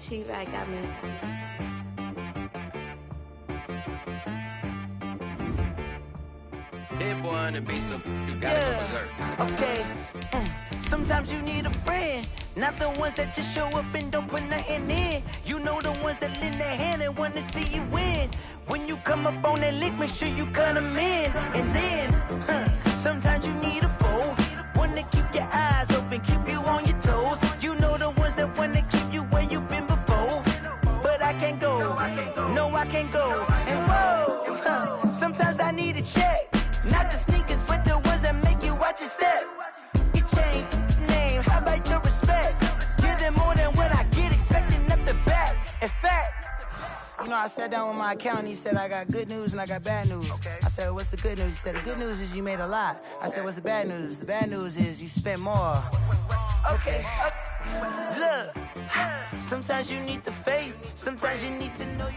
T-Rag got me. Hit boy on the beat, so you gotta go berserk. Okay. Sometimes you need a friend, not the ones that just show up and don't put nothing in. You know the ones that lend their hand and want to see you win. When you come up on that lick, make sure you cut them in. And then, sometimes you need a foe, one to keep your eyes open, keep you on your toes. You know the ones that want to keep you where you've been before. But I can't go, no I can't go. And whoa, sometimes I need a check. Not the sneakers, but the ones that make you watch your step. You change name, how about your respect? Give them more than what I get, expecting up the back. In fact, you know, I sat down with my accountant, he said, I got good news and I got bad news. I said, what's the good news? He said, the good news is you made a lot. I said, what's the bad news? The bad news is you spent more. Okay, look, sometimes you need the faith, sometimes you need to know you.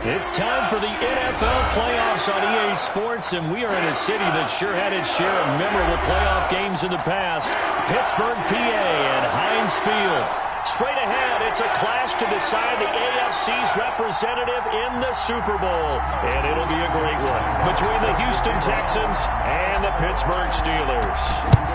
It's time for the NFL playoffs on EA Sports, and we are in a city that sure had its share of memorable playoff games in the past. Pittsburgh, PA, and Heinz Field. Straight ahead, it's a clash to decide the AFC's representative in the Super Bowl. And it'll be a great one between the Houston Texans and the Pittsburgh Steelers.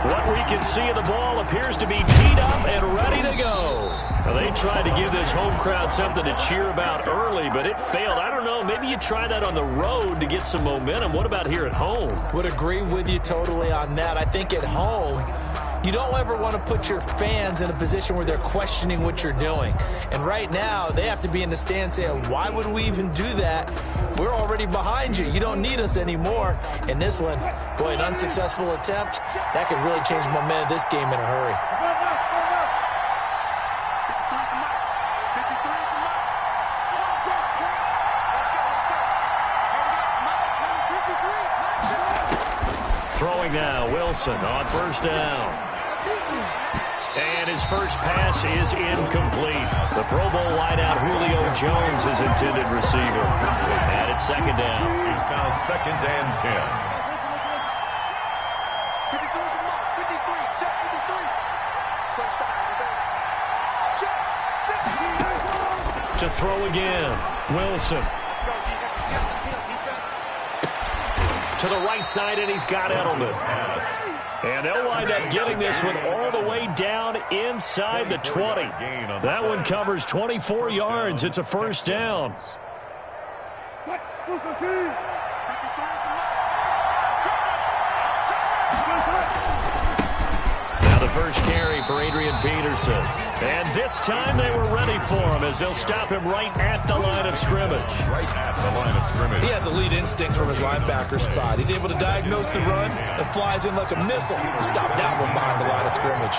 What we can see of the ball appears to be teed up and ready to go. Now, they tried to give this home crowd something to cheer about early, but it failed. I don't know, maybe you try that on the road to get some momentum. What about here at home? Would agree with you totally on that. I think at home, you don't ever want to put your fans in a position where they're questioning what you're doing. And right now, they have to be in the stand saying, why would we even do that? We're already behind you. You don't need us anymore. And this one, boy, an unsuccessful attempt, that could really change the momentum of this game in a hurry. Throwing now, Wilson on first down. And his first pass is incomplete. The Pro Bowl wideout Julio Jones is intended receiver. And it's second down. It's now second and 10. To throw again, Wilson. To the right side, and he's got Edelman. And they'll wind up getting this one all the way down inside the 20. That one covers 24 yards. It's a first down. Now the first carry for Adrian Peterson. And this time they were ready for him as they'll stop him right at the line of scrimmage. Right at the line of scrimmage. He has elite instincts from his linebacker spot. He's able to diagnose the run and flies in like a missile to stop that one behind the line of scrimmage.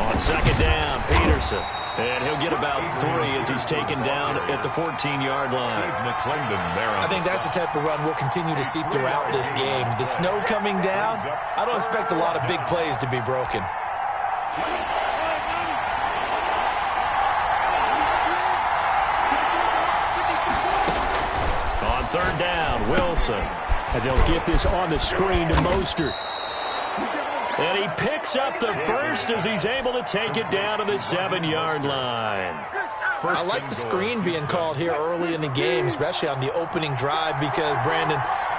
On second down, Peterson. And he'll get about 3 as he's taken down at the 14-yard line. I think that's the type of run we'll continue to see throughout this game. The snow coming down, I don't expect a lot of big plays to be broken. On third down, Wilson. And they'll get this on the screen to Mostert. And he picks up the first as he's able to take it down to the 7-yard line. I like the screen being called here early in the game, especially on the opening drive, because, Brandon,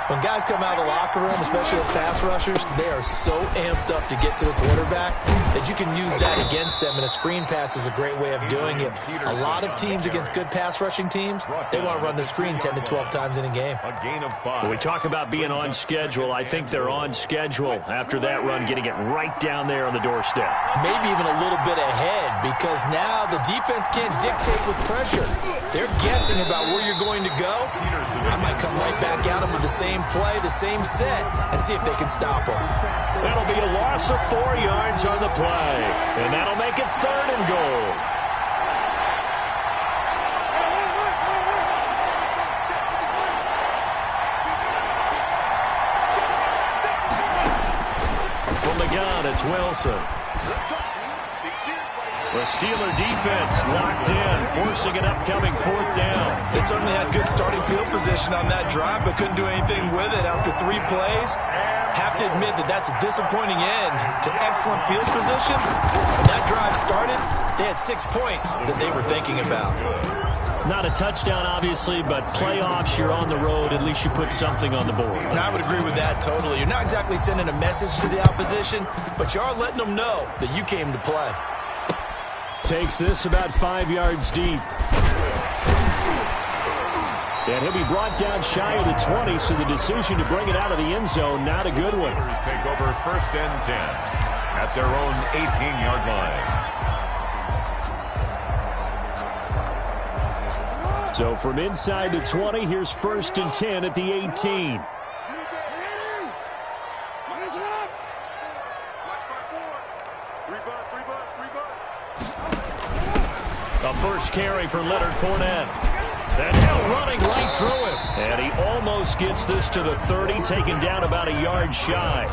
when guys come out of the locker room, especially as pass rushers, they are so amped up to get to the quarterback that you can use that against them, and a screen pass is a great way of doing it. A lot of teams against good pass rushing teams, they want to run the screen 10 to 12 times in a game. When we talk about being on schedule, I think they're on schedule after that run, getting it right down there on the doorstep. Maybe even a little bit ahead, because now the defense can't dictate with pressure. They're guessing about where you're going to go. I might come right back at them with the same play, the same set, and see if they can stop them. That'll be a loss of 4 yards on the play, and that'll make it 3rd and goal. From the gun, it's Wilson. The Steeler defense locked in, forcing an upcoming 4th down. They certainly had good starting field position on that drive, but couldn't do anything with it after 3 plays. Have to admit that that's a disappointing end to excellent field position. When that drive started, they had 6 points that they were thinking about. Not a touchdown, obviously, but playoffs, you're on the road. At least you put something on the board. I would agree with that totally. You're not exactly sending a message to the opposition, but you are letting them know that you came to play. Takes this about 5 yards deep. And he'll be brought down shy of the 20, so the decision to bring it out of the end zone, not a good one. Take over 1st and 10 at their own 18-yard line. So from inside the 20, here's 1st and 10 at the 18. A first carry for Leonard Fournette. And now running right through him. And he almost gets this to the 30, taken down about a yard shy.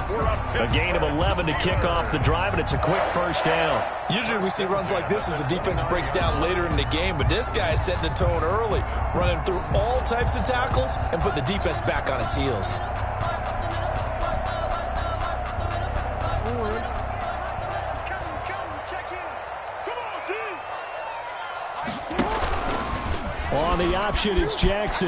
A gain of 11 to kick off the drive, and it's a quick 1st down. Usually we see runs like this as the defense breaks down later in the game, but this guy is setting the tone early, running through all types of tackles and putting the defense back on its heels. On the option, it's Jackson.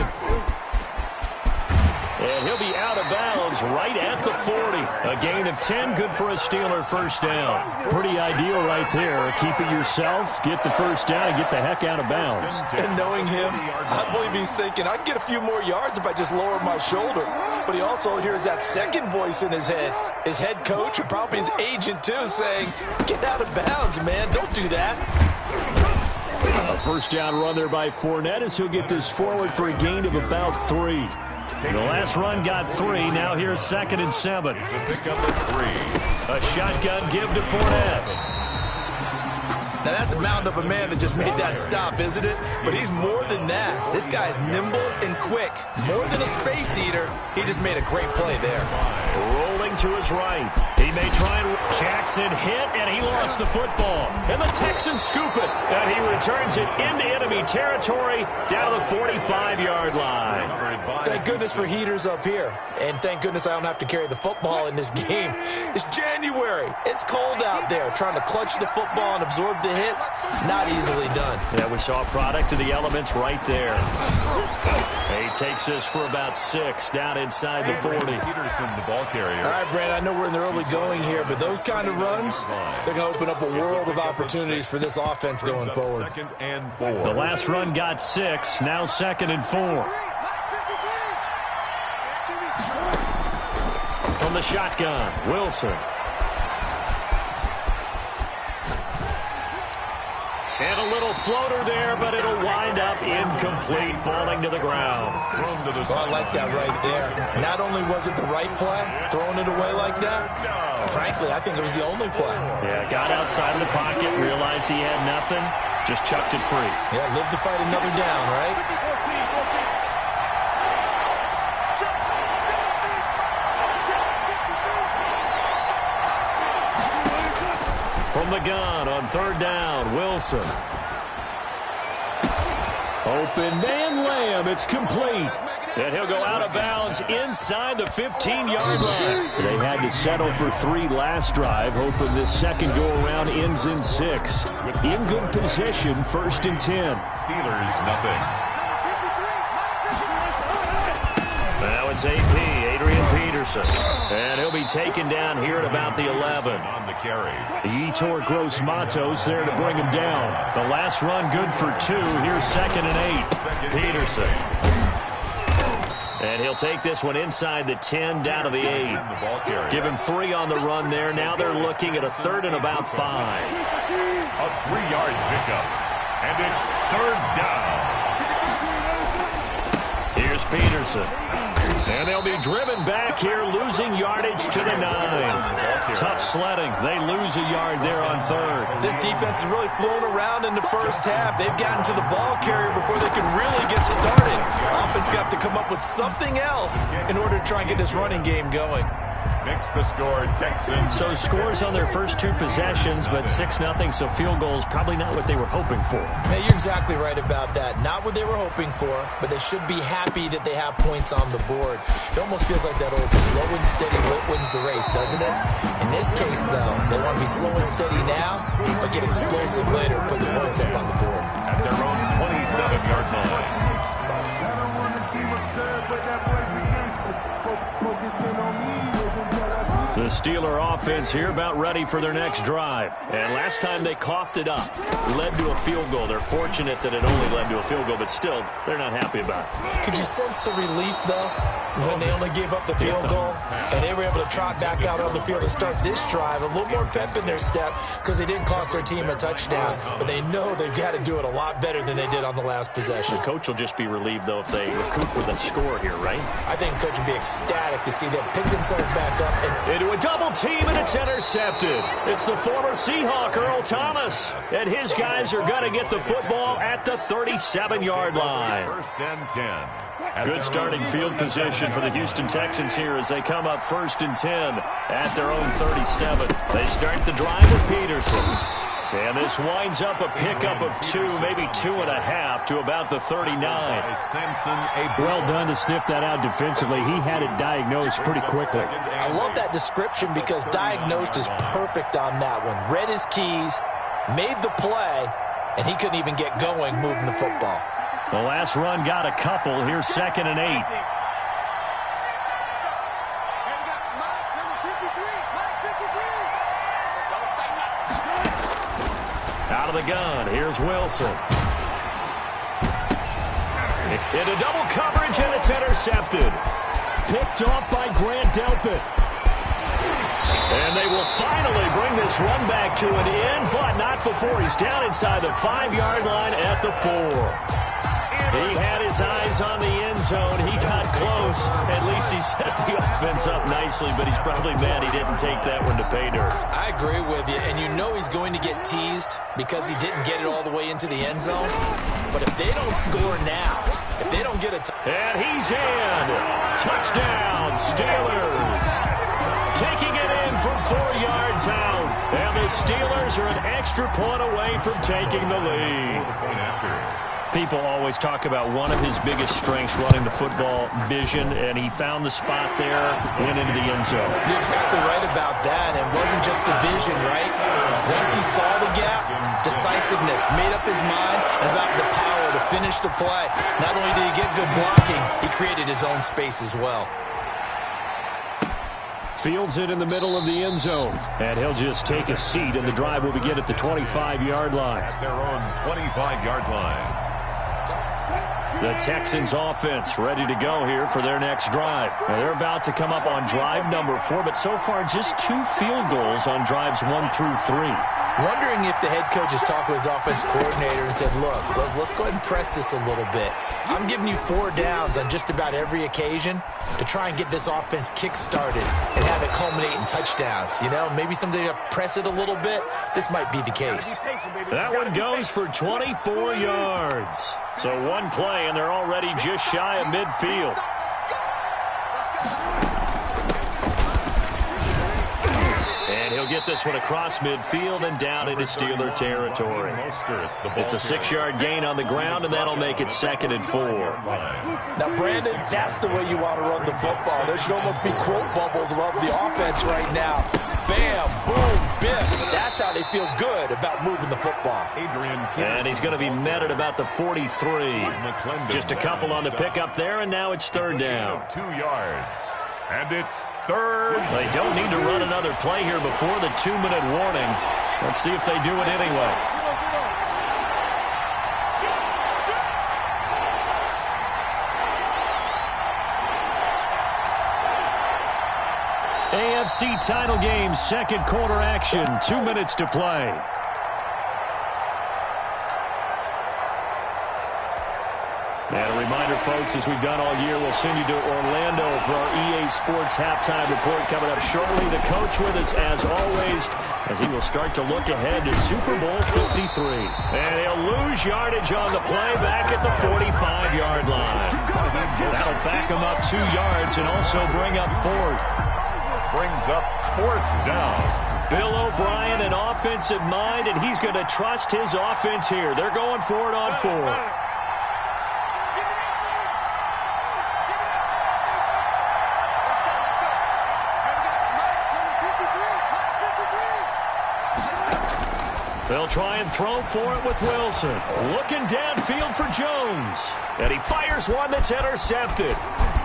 And he'll be out of bounds right at the 40. A gain of 10, good for a Steeler 1st down. Pretty ideal right there. Keep it yourself, get the 1st down, and get the heck out of bounds. And knowing him, I believe he's thinking, I can get a few more yards if I just lower my shoulder. But he also hears that second voice in his head, his head coach and probably his agent too, saying, get out of bounds, man, don't do that. A 1st down run there by Fournette as he'll get this forward for a gain of about 3. The last run got 3. Now here's 2nd and 7. It's a pickup at 3. A shotgun give to Fournette. Now that's a mound of a man that just made that stop, isn't it? But he's more than that. This guy's nimble and quick. More than a space eater, he just made a great play there. Rolling to his right. He may try and Jackson hit, and he lost the football. And the Texans scoop it. And he returns it into enemy territory down the 45-yard line. Thank goodness for heaters up here. And thank goodness I don't have to carry the football in this game. It's January. It's cold out there. Trying to clutch the football and absorb the hits, not easily done. Yeah, we saw a product of the elements right there. He takes this for about 6 down inside the 40. Peterson, the ball carrier. All right, Brad, I know we're in the early going here, but those kind of runs, they're going to open up a world of opportunities for this offense going forward. 2nd and 4. The last run got 6, now 2nd and 4. From the shotgun, Wilson. And a little floater there, but it'll wind up incomplete, falling to the ground. Well, I like that right there. Not only was it the right play, throwing it away like that, frankly, I think it was the only play. Yeah, got outside of the pocket, realized he had nothing, just chucked it free. Yeah, live to fight another down, right? From the gun on 3rd down, Wilson. Open man, Lamb. It's complete. And he'll go out of bounds inside the 15-yard line. They had to settle for 3 last drive, hoping this second go-around ends in 6. In good position, 1st and 10. Steelers, nothing. Now it's AP, Adrian Peterson. And he'll be taken down here at about the 11. On the carry. Yetur Gross-Matos there to bring him down. The last run good for 2. Here's 2nd and 8. Peterson. And he'll take this one inside the 10 down to the 8. Give him 3 on the run there. Now they're looking at a 3rd and about 5. A 3-yard pickup. And it's 3rd down. Here's Peterson. And they'll be driven back here, losing yardage to the 9. Tough sledding. They lose a yard there on 3rd. This defense has really flown around in the first half. They've gotten to the ball carrier before they can really get started. Offense got to come up with something else in order to try and get this running game going. Makes the score Texans. So scores on their first 2 possessions, but 6-0, so field goals probably not what they were hoping for. Hey, you're exactly right about that. Not what they were hoping for, but they should be happy that they have points on the board. It almost feels like that old slow and steady wins the race, doesn't it? In this case, though, they want to be slow and steady now, but get explosive later, put the points up on the board. At their own 27-yard line. The Steeler offense here about ready for their next drive. And last time they coughed it up, led to a field goal. They're fortunate that it only led to a field goal, but still, they're not happy about it. Could you sense the relief, though, when they only gave up the field goal? And they were able to trot back out on the field and start this drive. A little more pep in their step because they didn't cost their team a touchdown. But they know they've got to do it a lot better than they did on the last possession. The coach will just be relieved, though, if they recoup with a score here, right? I think the coach would be ecstatic to see them pick themselves back up. And into a double team, and it's intercepted. It's the former Seahawk, Earl Thomas. And his guys are going to get the football at the 37-yard line. First and 10. Good starting field position for the Houston Texans here as they come up 1st and 10 at their own 37. They start the drive with Peterson. And this winds up a pickup of 2, maybe 2.5 to about the 39. Well done to sniff that out defensively. He had it diagnosed pretty quickly. I love that description because diagnosed is perfect on that one. Read his keys, made the play, and he couldn't even get going moving the football. The last run got a couple. Here's 2nd and 8. Out of the gun, here's Wilson. Into double coverage, and it's intercepted. Picked off by Grant Delpit. And they will finally bring this run back to an end, but not before he's down inside the 5-yard line at the 4. He had his eyes on the end zone. He got close. At least he set the offense up nicely, but he's probably mad he didn't take that one to pay dirt. I agree with you, and you know he's going to get teased because he didn't get it all the way into the end zone. But if they don't score now, if they don't get a and he's in. Touchdown, Steelers. Taking it in from 4 yards out. And the Steelers are an extra point away from taking the lead. People always talk about one of his biggest strengths running the football, vision, and he found the spot there, went into the end zone. You're exactly right about that. It wasn't just the vision, right? Once he saw the gap, decisiveness, made up his mind, and about the power to finish the play. Not only did he get good blocking, he created his own space as well. Fields it in the middle of the end zone. And he'll just take a seat, and the drive will begin at the 25-yard line. At their own 25-yard line. The Texans offense ready to go here for their next drive. Now they're about to come up on drive number 4, but so far just 2 field goals on drives 1 through 3. Wondering if the head coach has talked with his offense coordinator and said, look, let's go ahead and press this a little bit. I'm giving you 4 downs on just about every occasion to try and get this offense kick-started and have it culminate in touchdowns. You know, maybe someday to press it a little bit. This might be the case. That one goes for 24 yards. So one play, and they're already just shy of midfield. And he'll get this one across midfield and down into Steeler territory. It's a 6-yard gain on the ground, and that'll make it 2nd and 4. Now, Brandon, that's the way you want to run the football. There should almost be quote bubbles above the offense right now. Bam, boom, biff. That's how they feel good about moving the football. And he's going to be met at about the 43. Just a couple on the pickup there, and now it's 3rd down. 2 yards. And it's 3rd. They don't need to run another play here before the 2-minute warning. Let's see if they do it anyway. AFC title game, 2nd quarter action, 2 minutes to play. And a reminder, folks, as we've done all year, we'll send you to Orlando for our EA Sports halftime report coming up shortly. The coach with us, as always, as he will start to look ahead to Super Bowl 53. And he'll lose yardage on the play back at the 45-yard line. That'll back him up 2 yards and also bring up 4th. brings up 4th down. Bill O'Brien, an offensive mind, and he's going to trust his offense here. They're going for it on 4th. They'll try and throw for it with Wilson. Looking downfield for Jones. And he fires one that's intercepted.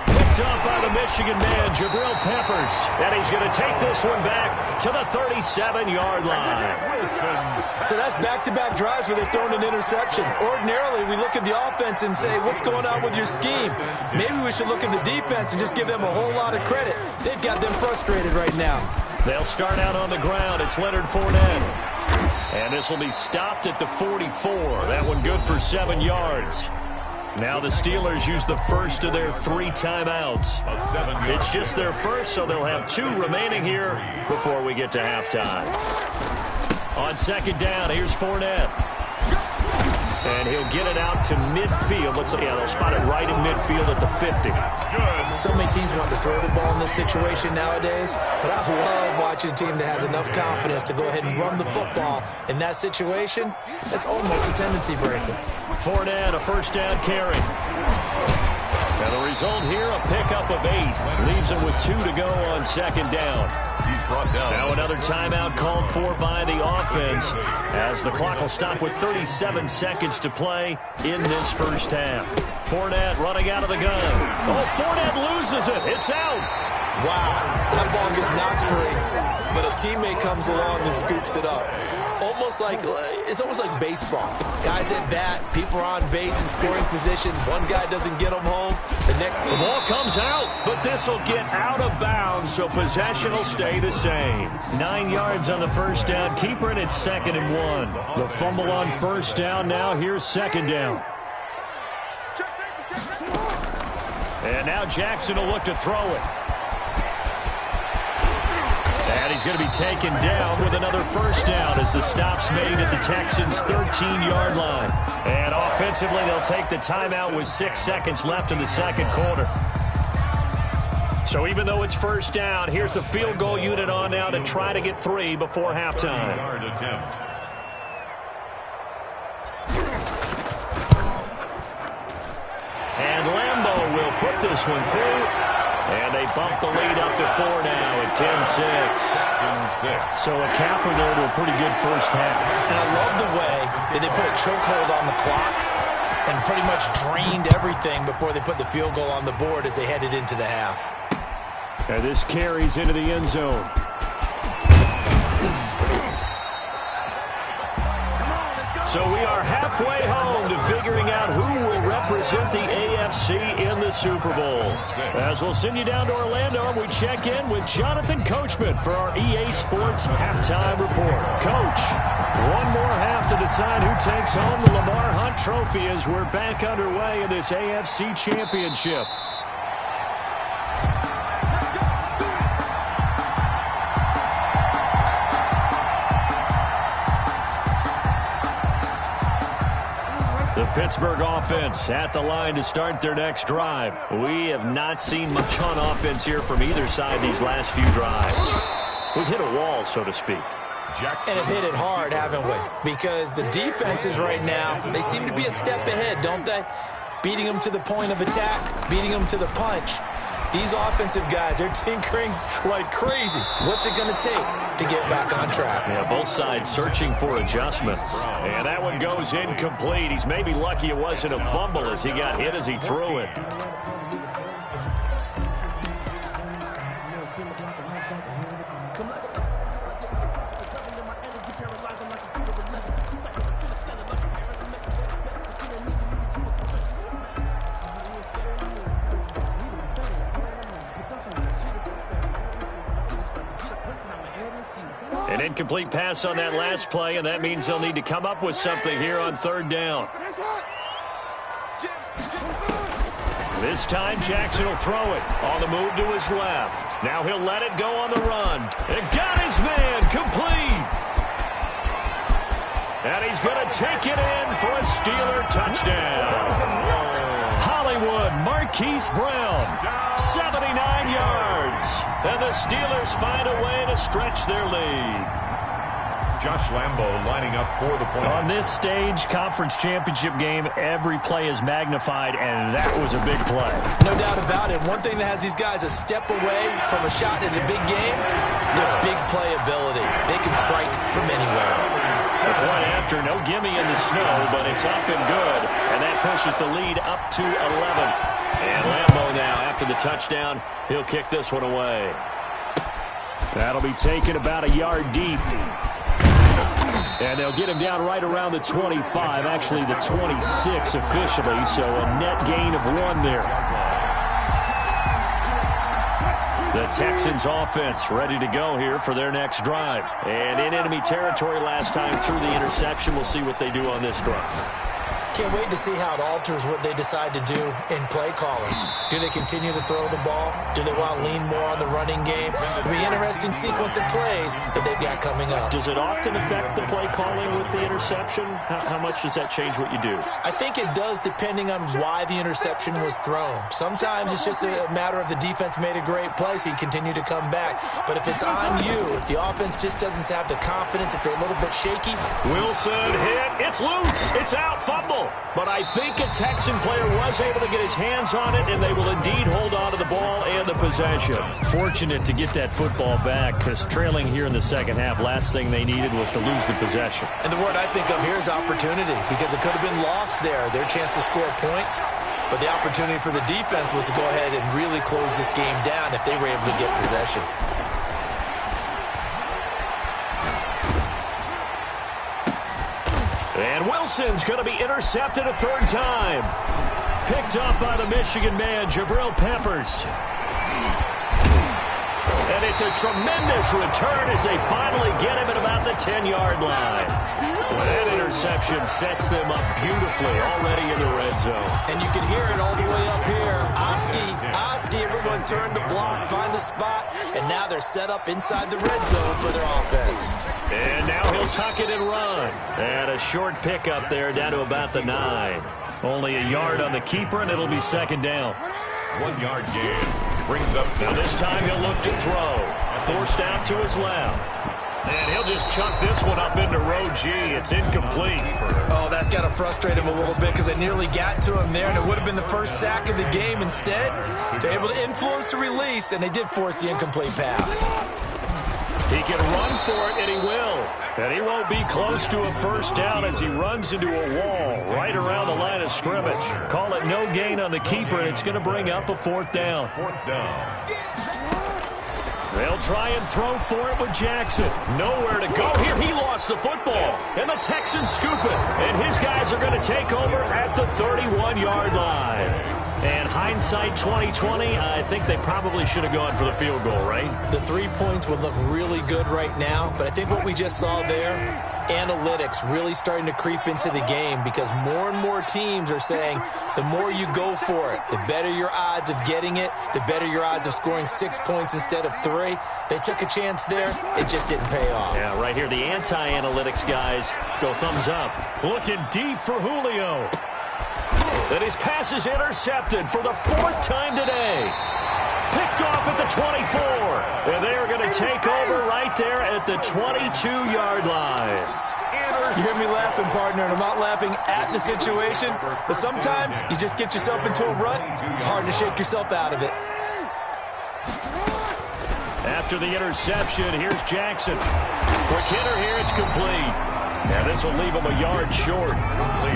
Picked up by the Michigan man, Jabril Peppers. And he's going to take this one back to the 37-yard line. So that's back-to-back drives where they've thrown an interception. Ordinarily, we look at the offense and say, what's going on with your scheme? Maybe we should look at the defense and just give them a whole lot of credit. They've got them frustrated right now. They'll start out on the ground. It's Leonard Fournette. And this will be stopped at the 44. That one good for 7 yards. Now the Steelers use the first of their 3 timeouts. It's just their first, so they'll have 2 remaining here before we get to halftime. On 2nd down, here's Fournette. And he'll get it out to midfield. They'll spot it right in midfield at the 50. So many teams want to throw the ball in this situation nowadays, but I love watching a team that has enough confidence to go ahead and run the football. In that situation, that's almost a tendency breaker. Fournette, a 1st down carry. And the result here, a pickup of 8. Leaves him with 2 to go on 2nd down. He's brought down. Now another timeout called for by the offense as the clock will stop with 37 seconds to play in this first half. Fournette running out of the gun. Oh, Fournette loses it. It's out. Wow, that ball gets knocked free, but a teammate comes along and scoops it up. It's almost like baseball. Guys at bat, people are on base in scoring position. One guy doesn't get them home. The ball comes out, but this will get out of bounds, so possession will stay the same. 9 yards on the 1st down. Keeper, and it's 2nd and 1. The fumble on 1st down. Now here's 2nd down. And now Jackson will look to throw it. And he's going to be taken down with another 1st down as the stop's made at the Texans' 13-yard line. And offensively, they'll take the timeout with 6 seconds left in the 2nd quarter. So even though it's 1st down, here's the field goal unit on now to try to get 3 before halftime. And Lambeau will put this one through. And they bump the lead up to 4 now at 10-6. So a capper there to a pretty good first half. And I love the way that they put a chokehold on the clock and pretty much drained everything before they put the field goal on the board as they headed into the half. And this carries into the end zone. So we are halfway home to figuring out who will represent the AFC in the Super Bowl. As we'll send you down to Orlando, and we check in with Jonathan Coachman for our EA Sports Halftime Report. Coach, one more half to decide who takes home the Lamar Hunt Trophy as we're back underway in this AFC Championship. Pittsburgh offense at the line to start their next drive. We have not seen much on offense here from either side these last few drives. We've hit a wall, so to speak. And have hit it hard, haven't we? Because the defenses right now, they seem to be a step ahead, don't they? Beating them to the point of attack, beating them to the punch. These offensive guys, they're tinkering like crazy. What's it going to take to get back on track? Yeah, both sides searching for adjustments. And that one goes incomplete. He's maybe lucky it wasn't a fumble as he got hit as he threw it. An incomplete pass on that last play, and that means they'll need to come up with something here on 3rd down. This time, Jackson will throw it on the move to his left. Now he'll let it go on the run. And got his man complete. And he's going to take it in for a Steeler touchdown. Hollywood marks Marquise Brown, 79 yards. And the Steelers find a way to stretch their lead. Josh Lambo lining up for the point. On this stage, conference championship game, every play is magnified, and that was a big play. No doubt about it. One thing that has these guys a step away from a shot in the big game, their big play ability. They can strike from anywhere. The point after, no gimme in the snow, but it's up and good, and that pushes the lead up to 11. And Lambo now, after the touchdown, he'll kick this one away. That'll be taken about a yard deep. And they'll get him down right around the 25, actually the 26 officially, so a net gain of 1 there. The Texans offense ready to go here for their next drive. And in enemy territory last time through the interception. We'll see what they do on this drive. Can't wait to see how it alters what they decide to do in play calling. Do they continue to throw the ball? Do they want to lean more on the running game? It'll be an interesting sequence of plays that they've got coming up. Does it often affect the play calling with the interception? How much does that change what you do? I think it does, depending on why the interception was thrown. Sometimes it's just a matter of the defense made a great play, so you continue to come back. But if it's on you, if the offense just doesn't have the confidence, if they're a little bit shaky. Wilson hit. It's loose. It's out. Fumble. But I think a Texan player was able to get his hands on it, and they will indeed hold on to the ball and the possession. Fortunate to get that football back, because trailing here in the second half, last thing they needed was to lose the possession. And the word I think of here is opportunity, because it could have been lost there, their chance to score points. But the opportunity for the defense was to go ahead and really close this game down if they were able to get possession. And Wilson's going to be intercepted a third time. Picked up by the Michigan man, Jabril Peppers. And it's a tremendous return as they finally get him at about the 10-yard line. That interception sets them up beautifully already in the red zone. And you can hear it all the way up here. Oski, everyone turn to block, find the spot, and now they're set up inside the red zone for their offense. And now he'll tuck it and run. And a short pickup there down to about the 9. Only a yard on the keeper, and it'll be second down. 1 yard gain. Brings up. Now this time he'll look to throw. Forced out to his left. And he'll just chuck this one up into row G. It's incomplete. Oh, that's got to frustrate him a little bit because they nearly got to him there, and it would have been the first sack of the game. Instead, they're able to influence the release, and they did force the incomplete pass. He can run for it, and he will. And he won't be close to a first down as he runs into a wall right around the line of scrimmage. Call it no gain on the keeper, and it's going to bring up a fourth down. They'll try and throw for it with Jackson. Nowhere to go here. He lost the football. And the Texans scoop it. And his guys are going to take over at the 31-yard line. And hindsight 2020, I think they probably should have gone for the field goal, right? The 3 points would look really good right now, but I think what we just saw there, analytics really starting to creep into the game because more and more teams are saying the more you go for it, the better your odds of getting it, the better your odds of scoring 6 points instead of 3. They took a chance there. It just didn't pay off. Yeah, right here, the anti-analytics guys go thumbs up. Looking deep for Julio. And his pass is intercepted for the 4th time today. Picked off at the 24. And they are going to take over right there at the 22-yard line. You hear me laughing, partner, and I'm not laughing at the situation, but sometimes you just get yourself into a rut. It's hard to shake yourself out of it. After the interception, here's Jackson. Quick hitter here, it's complete. And this will leave him a yard short.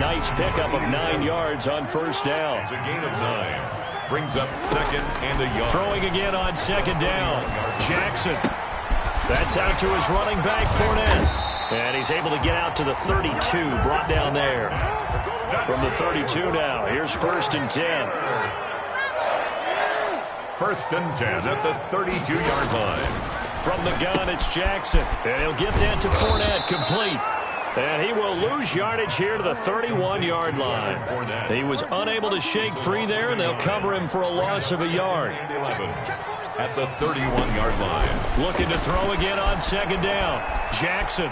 Nice pickup of 9 yards on first down. It's a gain of 9. Brings up second and a yard. Throwing again on second down. Jackson. That's out to his running back, Fournette. And he's able to get out to the 32. Brought down there. From the 32 now. Here's 1st and 10. 1st and 10 at the 32-yard line. From the gun, it's Jackson. And he'll get that to Fournette, complete. And he will lose yardage here to the 31-yard line. He was unable to shake free there, and they'll cover him for a loss of a yard. At the 31-yard line. Looking to throw again on second down. Jackson.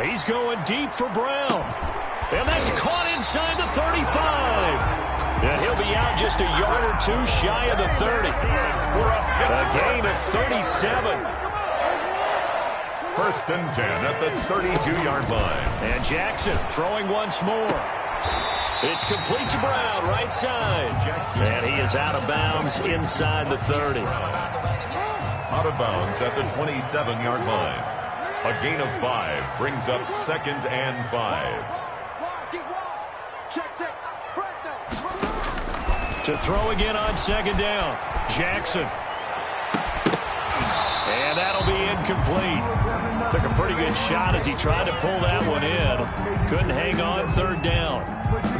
He's going deep for Brown. And that's caught inside the 35. And he'll be out just a yard or two shy of the 30. A gain of 37. First and 10 at the 32-yard line. And Jackson throwing once more. It's complete to Brown, right side. And he is out of bounds inside the 30. Out of bounds at the 27-yard line. A gain of 5 brings up 2nd and 5. To throw again on 2nd down. Jackson. And that'll be incomplete. Took a pretty good shot as he tried to pull that one in. Couldn't hang on 3rd down.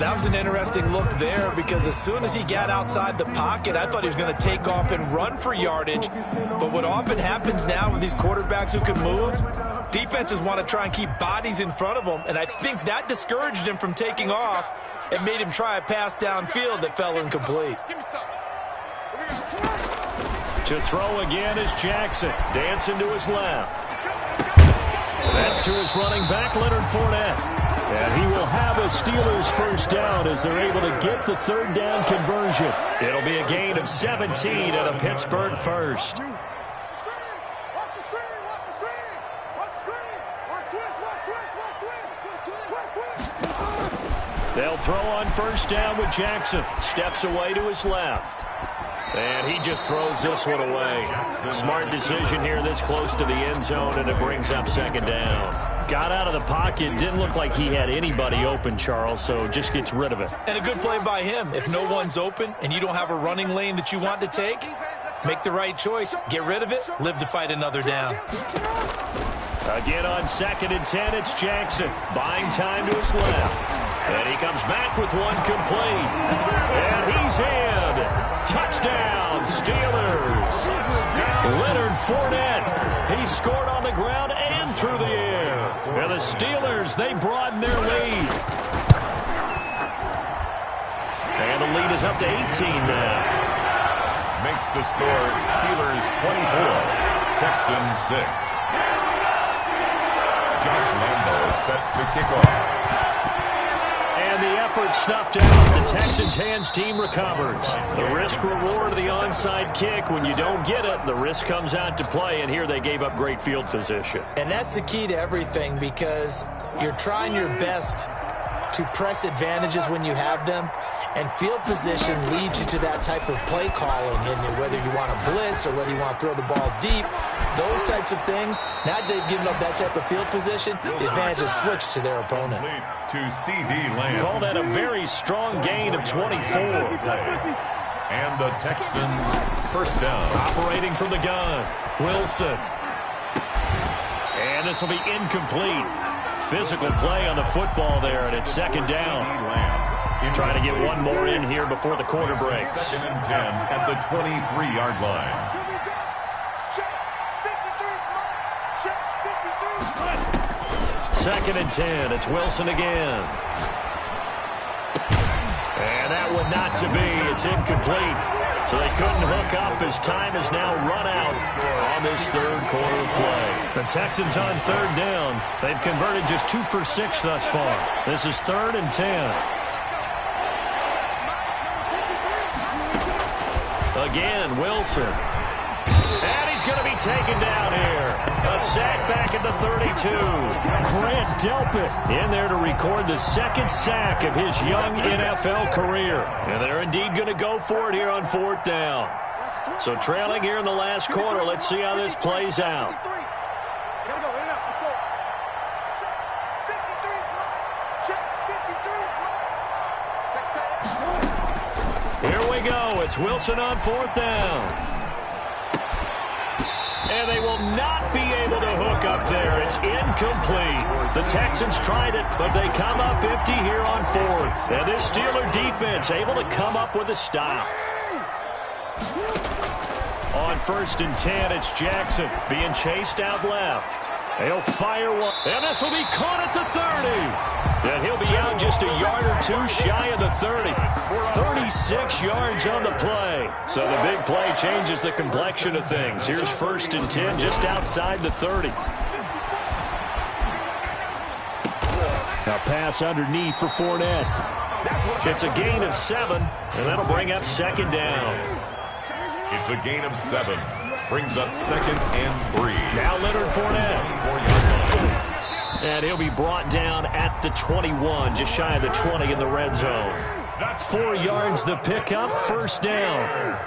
That was an interesting look there because as soon as he got outside the pocket, I thought he was going to take off and run for yardage. But what often happens now with these quarterbacks who can move, defenses want to try and keep bodies in front of them, and I think that discouraged him from taking off and made him try a pass downfield that fell incomplete. To throw again is Jackson, dancing to his left. That's to his running back, Leonard Fournette. And he will have a Steelers first down as they're able to get the 3rd down conversion. It'll be a gain of 17 and a Pittsburgh first. They'll throw on first down with Jackson. Steps away to his left. And he just throws this one away. Smart decision here this close to the end zone, and it brings up 2nd down. Got out of the pocket. Didn't look like he had anybody open, Charles, so just gets rid of it. And a good play by him. If no one's open and you don't have a running lane that you want to take, make the right choice. Get rid of it. Live to fight another down. Again on 2nd and 10, it's Jackson. Buying time to his left. And he comes back with one complete. And he's in. Touchdown, Steelers. Leonard Fournette. He scored on the ground and through the air. And the Steelers, they broaden their lead. And the lead is up to 18 now. Makes the score Steelers 24, Texans 6. Josh Lambo is set to kick off. And the effort snuffed out. The Texans' hands team recovers. The risk-reward of the onside kick. When you don't get it, the risk comes out to play, and here they gave up great field position. And that's the key to everything because you're trying your best to press advantages when you have them, and field position leads you to that type of play calling, and whether you want to blitz or whether you want to throw the ball deep, those types of things. Now that they've given up that type of field position, the advantage is switched to their opponent. To CD Lamb. Call that a very strong gain of 24. And the Texans first down. Operating from the gun, Wilson. And this will be incomplete. Physical play on the football there, and it's 2nd down. Trying to get one more in here before the quarter breaks. 2nd and 10 at the 23-yard line. Second and 10. It's Wilson again. And that one not to be. It's incomplete. So they couldn't hook up as time is now run out on this 3rd quarter play. The Texans on 3rd down. They've converted just 2 for 6 thus far. This is 3rd and 10. Again, Wilson. And he's going to be taken down here. A sack back at the 32. Grant Delpit in there to record the 2nd sack of his young NFL career. And they're indeed going to go for it here on 4th down. So trailing here in the last quarter. Let's see how this plays out. Here we go. It's Wilson on 4th down. And they will not be able to hook up there. It's incomplete. The Texans tried it, but they come up empty here on 4th. And this Steeler defense able to come up with a stop. On 1st and 10, it's Jackson being chased out left. They'll fire one. And this will be caught at the 30. And he'll be out just a yard or two shy of the 30. 36 yards on the play. So the big play changes the complexion of things. Here's 1st and 10 just outside the 30. A pass underneath for Fournette. It's a gain of 7, and that'll bring up second down. It's a gain of 7. Brings up second and 3. Now Leonard Fournette. And he'll be brought down at the 21, just shy of the 20 in the red zone. 4 yards the pickup, first down.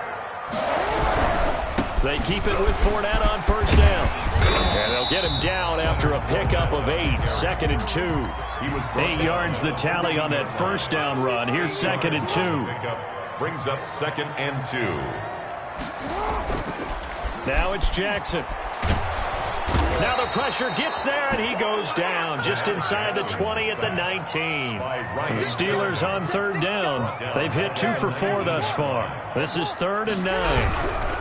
They keep it with Fournette on first down. And they'll get him down after a pickup of 8, second and 2. 8 yards the tally on that first down run. Here's second and 2. Brings up second and 2. Now it's Jackson. Now the pressure gets there, and he goes down just inside the 20 at the 19. The Steelers on third down. They've hit 2 for 4 thus far. This is 3rd and 9.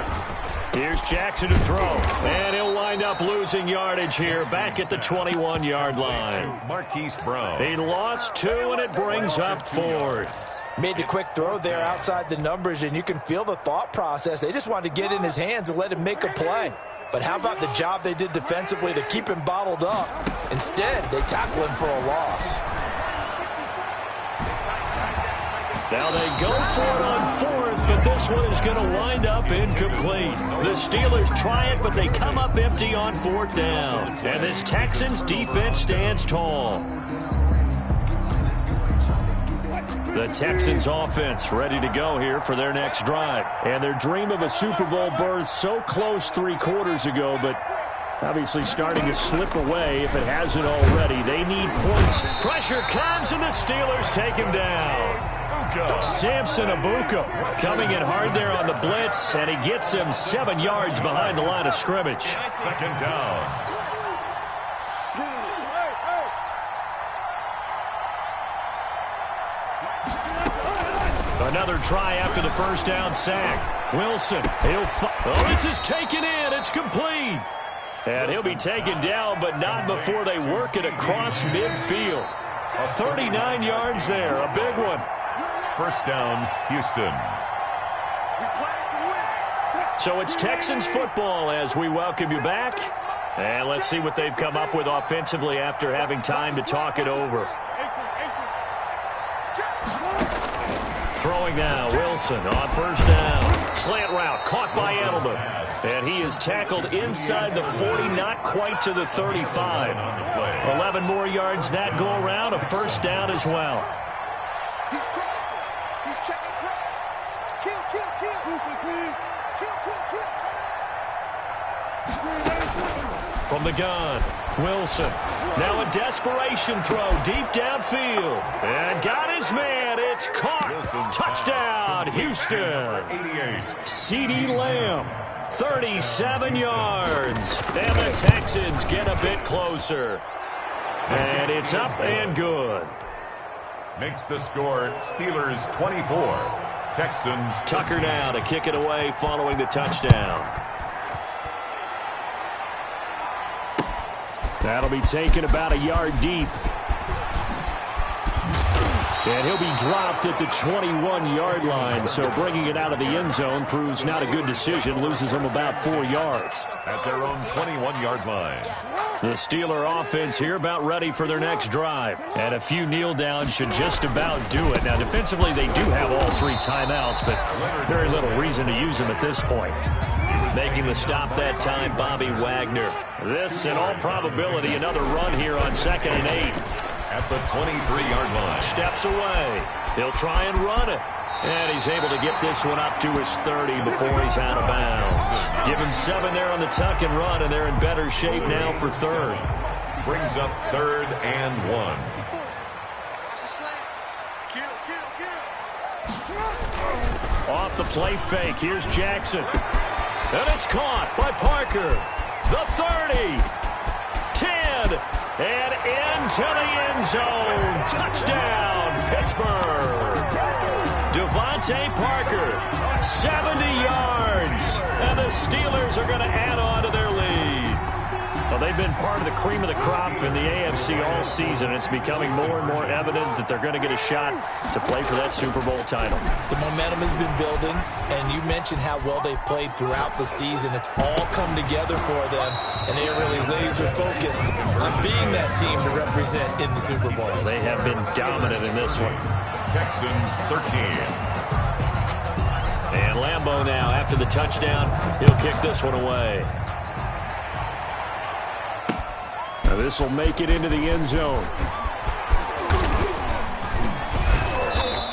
Here's Jackson to throw, and he'll wind up losing yardage here back at the 21-yard line. Marquise Brown. He lost 2, and it brings up 4th. Made the quick throw there outside the numbers, and you can feel the thought process. They just wanted to get in his hands and let him make a play. But how about the job they did defensively to keep him bottled up? Instead, they tackle him for a loss. Now they go for it on 4th, but this one is going to wind up incomplete. The Steelers try it, but they come up empty on 4th down. And this Texans defense stands tall. The Texans offense ready to go here for their next drive. And their dream of a Super Bowl berth so close 3 quarters ago, but obviously starting to slip away if it hasn't already. They need points. Pressure comes, and the Steelers take him down. Samson Abuka coming in hard there on the blitz, and he gets him 7 yards behind the line of scrimmage. Second down. Another try after the first down sack. Wilson, this is taken in. It's complete. And he'll be taken down, but not before they work it across midfield. 39 yards there, a big one. First down, Houston. So it's Texans football as we welcome you back. And let's see what they've come up with offensively after having time to talk it over. Throwing now, Wilson on first down. Slant route, caught by Edelman. And he is tackled inside the 40, not quite to the 35. 11 more yards that go around, a first down as well. From the gun, Wilson. Now a desperation throw deep downfield. And got his man. It's caught. Touchdown, Houston. CeeDee Lamb, 37 yards. And the Texans get a bit closer. And it's up and good. Makes the score Steelers 24. Texans. Tucker now to kick it away following the touchdown. That'll be taken about a yard deep. And he'll be dropped at the 21-yard line, so bringing it out of the end zone proves not a good decision. Loses them about 4 yards. At their own 21-yard line. The Steeler offense here about ready for their next drive. And a few kneel downs should just about do it. Now, defensively, they do have all 3 timeouts, but very little reason to use them at this point. Making the stop that time, Bobby Wagner. This, in all probability, another run here on 2nd and 8. At the 23-yard line. Steps away. He'll try and run it. And he's able to get this one up to his 30 before he's out of bounds. Give him 7 there on the tuck and run, and they're in better shape now for 3rd. Brings up 3rd and 1. Off the play fake. Here's Jackson. And it's caught by Parker. The 30. 10. And into the end zone. Touchdown, Pittsburgh. Devontae Parker, 70 yards. And the Steelers are going to add on to their lead. Well, they've been part of the cream of the crop in the AFC all season. It's becoming more and more evident that they're going to get a shot to play for that Super Bowl title. The momentum has been building, and you mentioned how well they've played throughout the season. It's all come together for them, and they are really laser-focused on being that team to represent in the Super Bowl. They have been dominant in this one. Texans 13. And Lambeau now, after the touchdown, he'll kick this one away. Now this will make it into the end zone.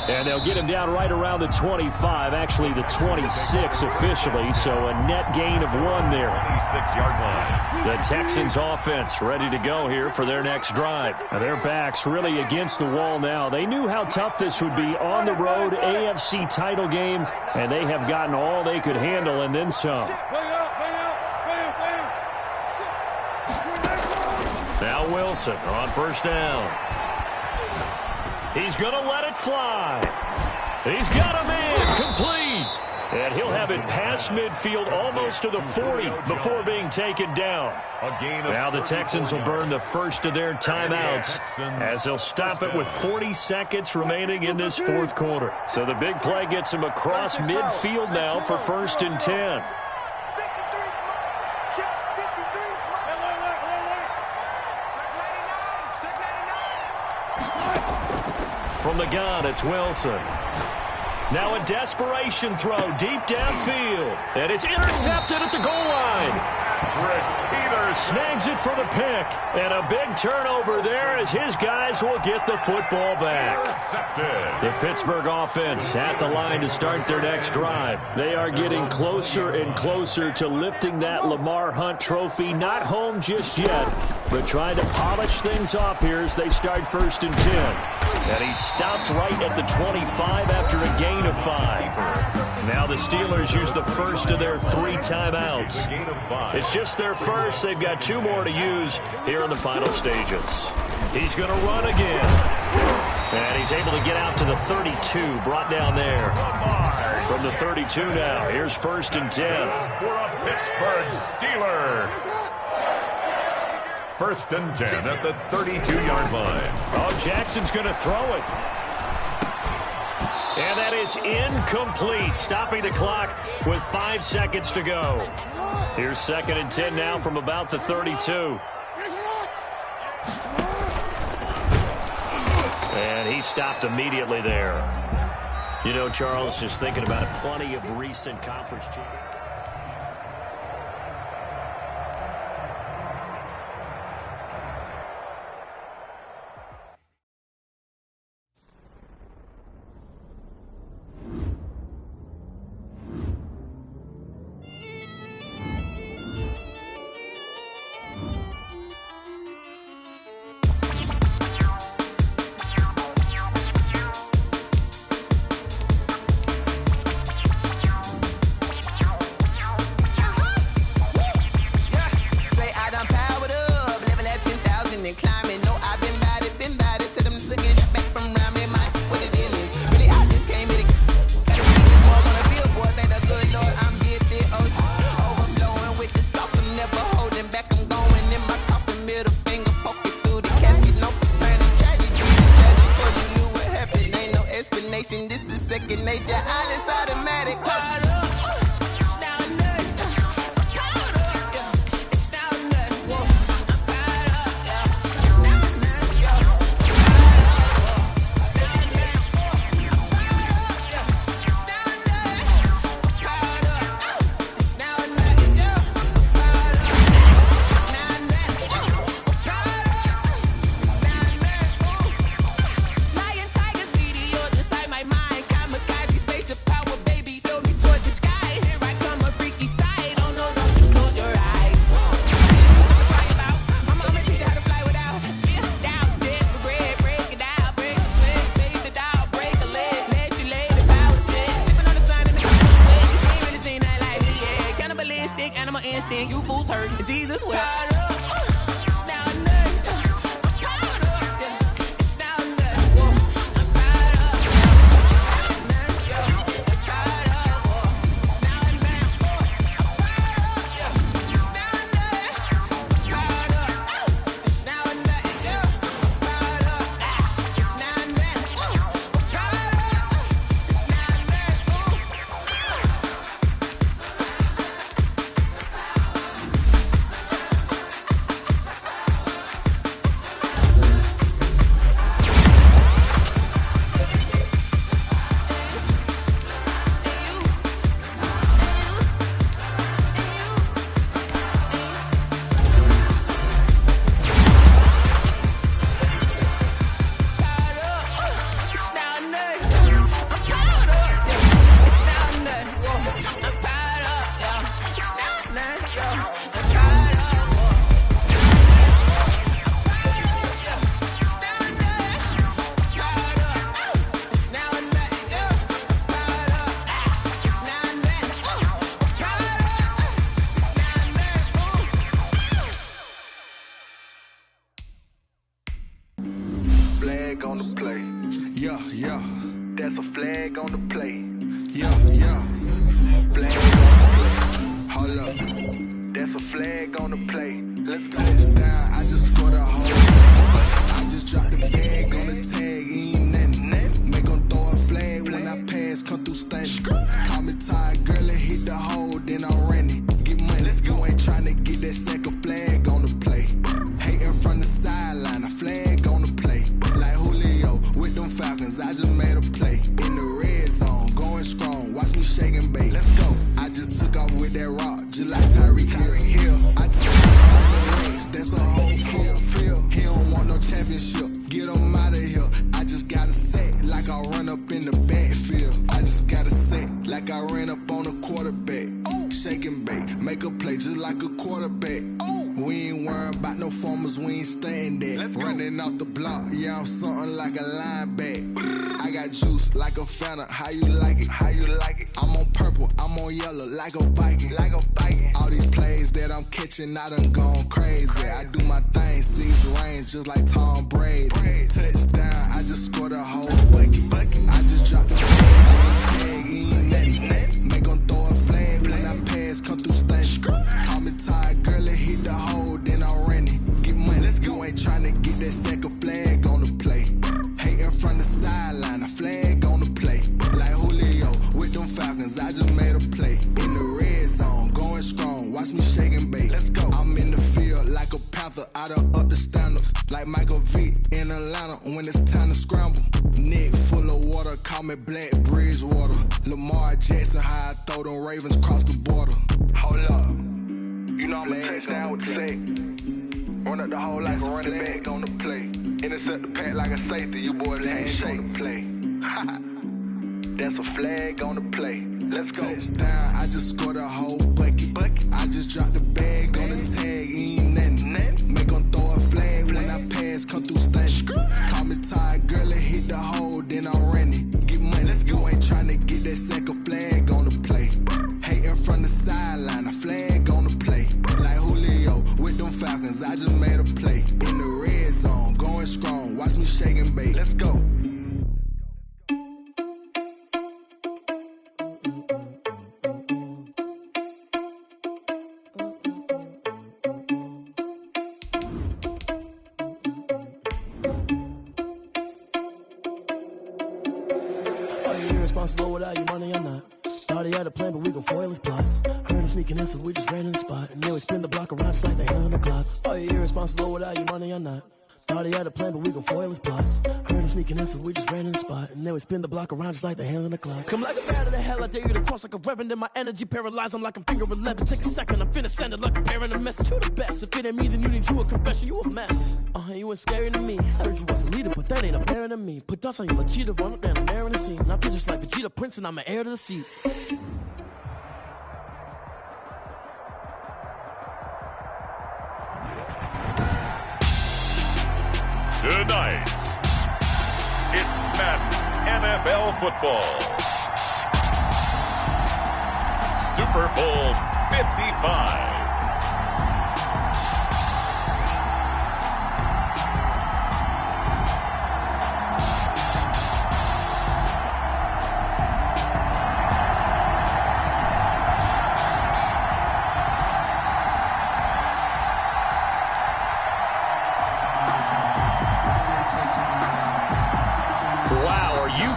And they'll get him down right around the 25, actually the 26 officially, so a net gain of 1 there. 26-yard line. The Texans offense ready to go here for their next drive. Now their backs really against the wall now. They knew how tough this would be on the road, AFC title game, and they have gotten all they could handle and then some. Now Wilson on first down. He's going to let it fly. He's got him in, complete. And he'll have it past midfield almost to the 40 before being taken down. Now the Texans will burn the first of their timeouts as they'll stop it with 40 seconds remaining in this fourth quarter. So the big play gets him across midfield now for 1st and 10. From the gun, it's Wilson. Now a desperation throw deep downfield. And it's intercepted at the goal line. Snags it for the pick. And a big turnover there as his guys will get the football back. The Pittsburgh offense at the line to start their next drive. They are getting closer and closer to lifting that Lamar Hunt trophy. Not home just yet, but trying to polish things off here as they start 1st and 10. And he stopped right at the 25 after a gain of 5. Now the Steelers use the first of their 3 timeouts. It's just their first. They've got 2 more to use here in the final stages. He's going to run again. And he's able to get out to the 32, brought down there. From the 32 now, here's 1st and 10. For a Pittsburgh Steeler. 1st and 10 at the 32-yard line. Oh, Jackson's going to throw it. And that is incomplete, stopping the clock with 5 seconds to go. Here's 2nd and 10 now from about the 32. And he stopped immediately there. You know, Charles, just thinking about it, plenty of recent conference champions. Yeah, yeah. Flag on the play. Hold up. That's a flag on the play. Let's go. Touchdown, I just scored a whole. I just dropped the bag on the tag, ain't nothing. Make 'em throw a flag when I pass, come through stunning. Call me tired, girl, and hit the hole, then I'm running. Get money, you ain't tryna get that second flag on the play. Hating from the sideline, a flag on the play. Like Julio with them Falcons, I just made a play. In the red zone, going strong, watch me shake and bake. Let's go. I just took off with that rock, just like Tyreek Hill. I just that's a whole field. He don't want no championship. Get him out of here. I just got a set like I run up in the backfield. I just got a set like I ran up on a quarterback. Shake and bake, make a play just like a quarterback. We ain't worrying about no formers, we ain't staying there. Running off the block, yeah, I'm something like a linebacker. I got juice like a Fanta, how you like it? How you like it? I'm on purple, I'm on yellow like a Viking. Like a Viking. All these plays that I'm catching, I done gone crazy. I do my thing, 6 range just like Tom Brady. Touchdown, I just scored a whole bucket. I just dropped the tag, ain't nothing. Make 'em throw a flag when I pass, come through stunning. Call me tired, girl, and hit the hole, then I'm running. Get money, you ain't tryna get that second flag on the play. Hating from the sideline, a flag on the play. Like Julio with them Falcons, I just made a play. In the red zone, going strong, watch me shake and bake. Let's go. I'm in the field like a Panther, I done up the standards. Like Michael Vick in Atlanta when it's time to scramble. Neck full of water, call me Black Bridgewater. Lamar Jackson, how I throw them Ravens cross the border. Hold up. You know I'm a touchdown with the sack. Run up the hole like a running back on the play. Intercept the pack like a safety. You boys ain't shake the play. That's a flag on the play. Let's go. Touchdown, I just scored a whole bucket. I just dropped the bag on the tag, ain't nothing. Make 'em throw a flag when I pass, come through stunning. Call me tired, girl, and hit the hole, then I'm running. Get money, you ain't tryna get that second flag on the play. Hating from the sideline, a flag on the play. Like Julio with them Falcons, I just made a play. In the red zone, going strong, watch me shake and bake. Let's go. Irresponsible without your money or not. Thought he had a plan, but we gon' foil his plot. Heard him sneaking in, so we just ran in the spot. And then we spin the block around just like the hell on the clock. Are you irresponsible without your money or not? Thought he had a plan, but we gon' foil his plot. Heard him sneaking in, so we just ran in the spot. And then we spin the block around just like the hands on the clock. Come like a bat of the hell, I dare you to cross like a reverend. And my energy paralyzed, I'm like I'm finger 11. Take a second, I'm finna send it like a parent a message. You the best, if it ain't me, then you need you a confession. You a mess, you ain't scary to me. Heard you was a leader, but that ain't apparent to me. Put dust on you like cheetah, run up and I'm air in the scene. And I feel just like Vegeta Prince, and I'm an heir to the seat. Tonight, it's Madden NFL football. Super Bowl 55.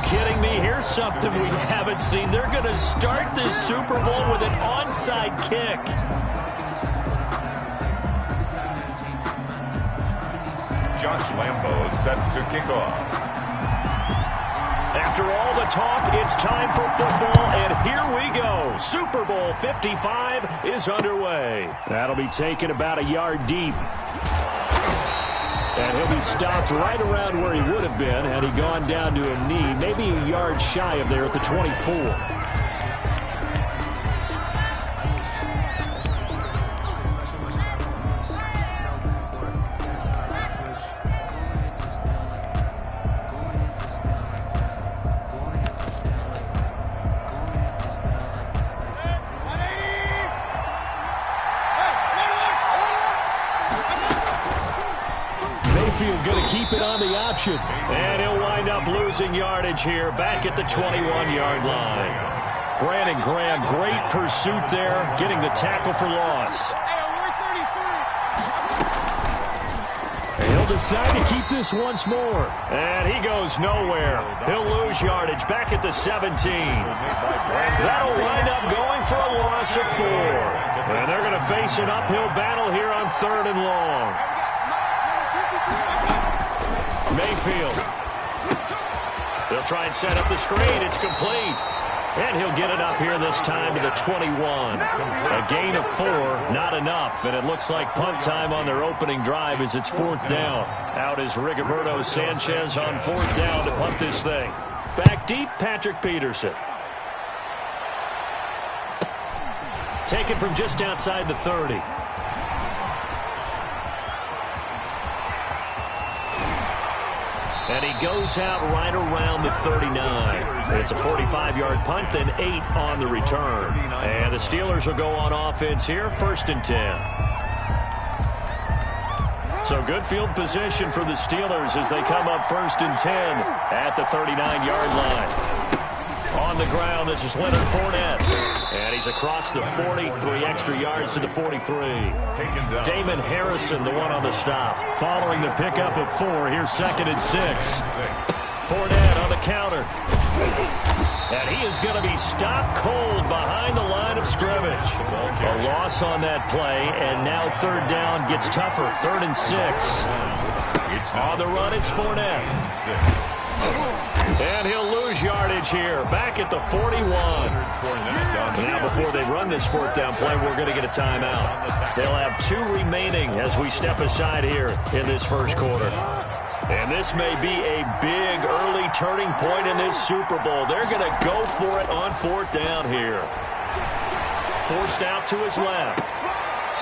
Kidding me? Here's something we haven't seen. They're going to start this Super Bowl with an onside kick. Josh Lambo set to kick off. After all the talk, it's time for football, and here we go. Super Bowl 55 is underway. That'll be taken about a yard deep. And he'll be stopped right around where he would have been had he gone down to a knee, maybe a yard shy of there at the 24. Going to keep it on the option. And he'll wind up losing yardage here back at the 21-yard line. Brandon Graham, great pursuit there, getting the tackle for loss. He'll decide to keep this once more. And he goes nowhere. He'll lose yardage back at the 17. That'll wind up going for a loss of 4. And they're going to face an uphill battle here on 3rd and long. Mayfield. They'll try and set up the screen. It's complete. And he'll get it up here this time to the 21. A gain of 4, not enough. And it looks like punt time on their opening drive as it's 4th down. Out is Rigoberto Sanchez on 4th down to punt this thing. Back deep, Patrick Peterson. Taken from just outside the 30. And he goes out right around the 39. It's a 45-yard punt, then 8 on the return. And the Steelers will go on offense here, 1st and 10. So good field position for the Steelers as they come up 1st and 10 at the 39-yard line. On the ground, this is Leonard Fournette. And he's across the 40, 3 extra yards to the 43. Damon Harrison, the one on the stop. Following the pickup of 4, here's 2nd and 6. Fournette on the counter. And he is going to be stopped cold behind the line of scrimmage. A loss on that play, and now 3rd down gets tougher. 3rd and 6. On the run, it's Fournette. And he'll lose yardage here, back at the 41. Now, before they run this 4th down play, we're going to get a timeout. They'll have 2 remaining as we step aside here in this 1st quarter. And this may be a big early turning point in this Super Bowl. They're going to go for it on 4th down here. Forced out to his left.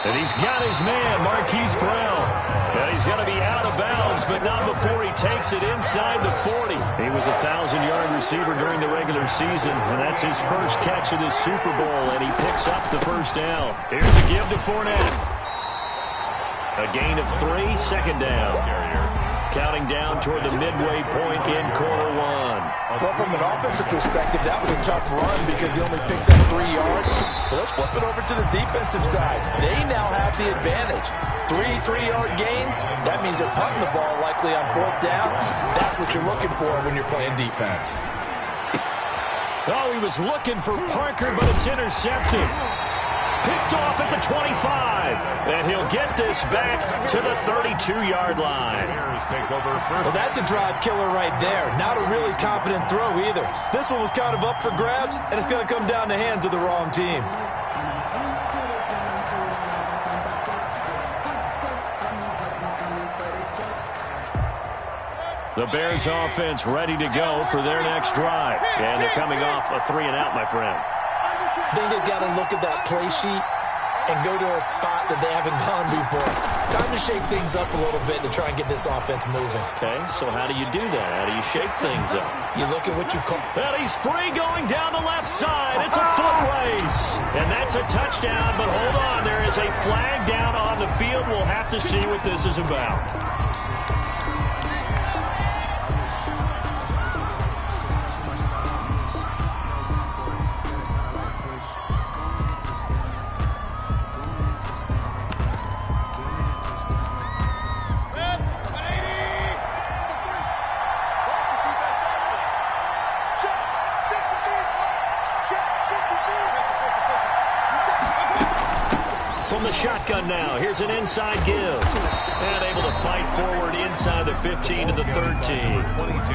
And he's got his man, Marquise Brown. And he's going to be out of bounds, but not before he takes it inside the 40. He was a 1,000-yard receiver during the regular season, and that's his first catch of this Super Bowl, and he picks up the 1st down. Here's a give to Fournette. A gain of 3, 2nd down. Counting down toward the midway point in quarter 1. Well, from an offensive perspective, that was a tough run because he only picked up 3 yards. But let's flip it over to the defensive side. They now have the advantage. 3 3-yard gains, that means they're punting the ball likely on 4th down. That's what you're looking for when you're playing defense. Oh, he was looking for Parker, but it's intercepted. Picked off at the 25. And he'll get this back to the 32-yard line. Well, that's a drive killer right there. Not a really confident throw either. This one was kind of up for grabs, and it's going to come down the hands of the wrong team. The Bears offense ready to go for their next drive. And they're coming off a 3-and-out, my friend. I think they've got to look at that play sheet and go to a spot that they haven't gone before. Time to shake things up a little bit to try and get this offense moving. Okay, so how do you do that? How do you shake things up? You look at what you call... Well, he's free going down the left side. It's a foot race. And that's a touchdown, but hold on. There is a flag down on the field. We'll have to see what this is about. From the shotgun now, here's an inside give. And able to fight forward inside the 15 to the 13. 22.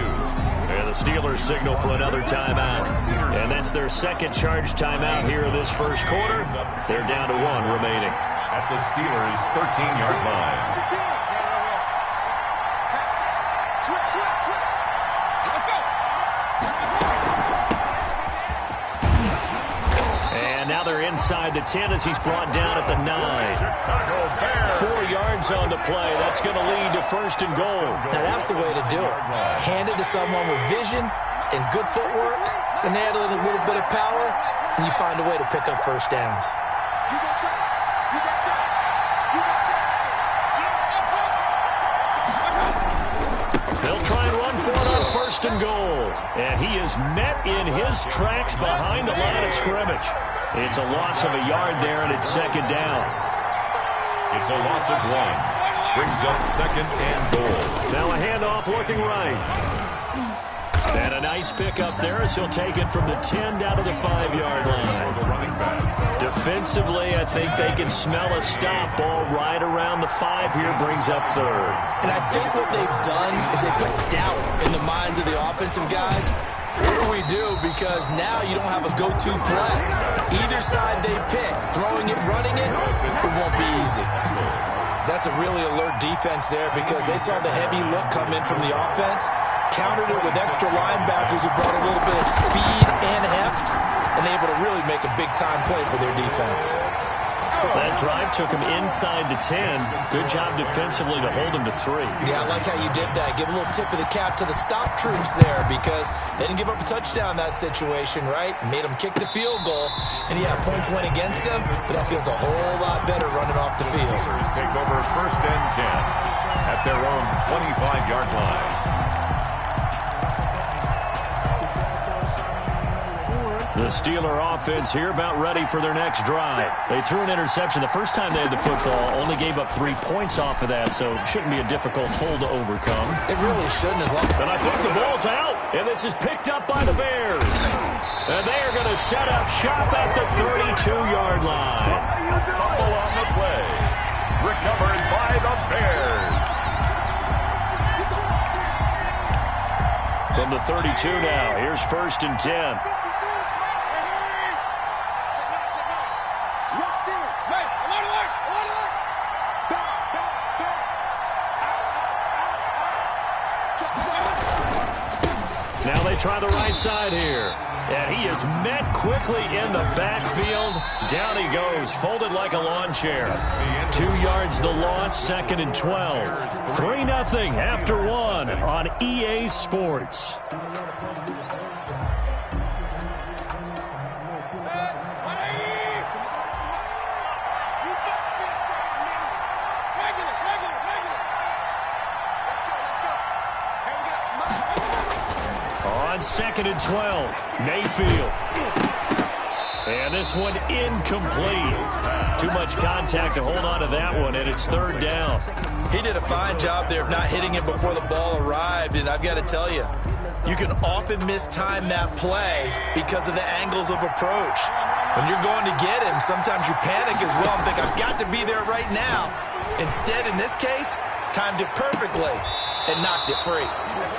And the Steelers signal for another timeout. And that's their second charge timeout here in this 1st quarter. They're down to 1 remaining. At the Steelers' 13-yard line. Inside the 10 as he's brought down at the 9. 4 yards on the play. That's going to lead to 1st and goal. Now that's the way to do it. Hand it to someone with vision and good footwork, and add a little bit of power, and you find a way to pick up 1st downs. They'll try and run for it on 1st first and goal. And he is met in his tracks behind the line of scrimmage. It's a loss of a yard there, and it's second down. It's a loss of 1. Brings up second and goal. Now a handoff looking right. And a nice pickup there as he'll take it from the 10 down to the 5-yard line. The running back. Defensively, I think they can smell a stop. Ball right around the 5 here, brings up third. And I think what they've done is they put doubt in the minds of the offensive guys. What do we do? Because now you don't have a go-to play. Either side they pick, throwing it, running it, it won't be easy. That's a really alert defense there because they saw the heavy look come in from the offense, countered it with extra linebackers who brought a little bit of speed and heft, and able to really make a big-time play for their defense. That drive took him inside the 10. Good job defensively to hold him to 3. Yeah, I like how you did that. Give a little tip of the cap to the stop troops there because they didn't give up a touchdown in that situation, right? Made them kick the field goal. And, yeah, points went against them, but that feels a whole lot better running off the field. Take over first and 10 at their own 25-yard line. The Steeler offense here about ready for their next drive. They threw an interception the first time they had the football, only gave up 3 points off of that, so it shouldn't be a difficult hole to overcome. It really shouldn't as long. And I think the ball's out, and this is picked up by the Bears. And they are going to set up shop at the 32-yard line. Fumble on the play. Recovered by the Bears. From the 32 now, here's first and 10. Now they try the right side here. And he is met quickly in the backfield. Down he goes, folded like a lawn chair. 2 yards the loss, second and 12. 3-0 after 1 on EA Sports. On second and 12, Mayfield. And this one incomplete. Too much contact to hold on to that one, and it's third down. He did a fine job there of not hitting it before the ball arrived, and I've got to tell you, you can often mistime that play because of the angles of approach. When you're going to get him, sometimes you panic as well and think, I've got to be there right now. Instead, in this case, timed it perfectly and knocked it free.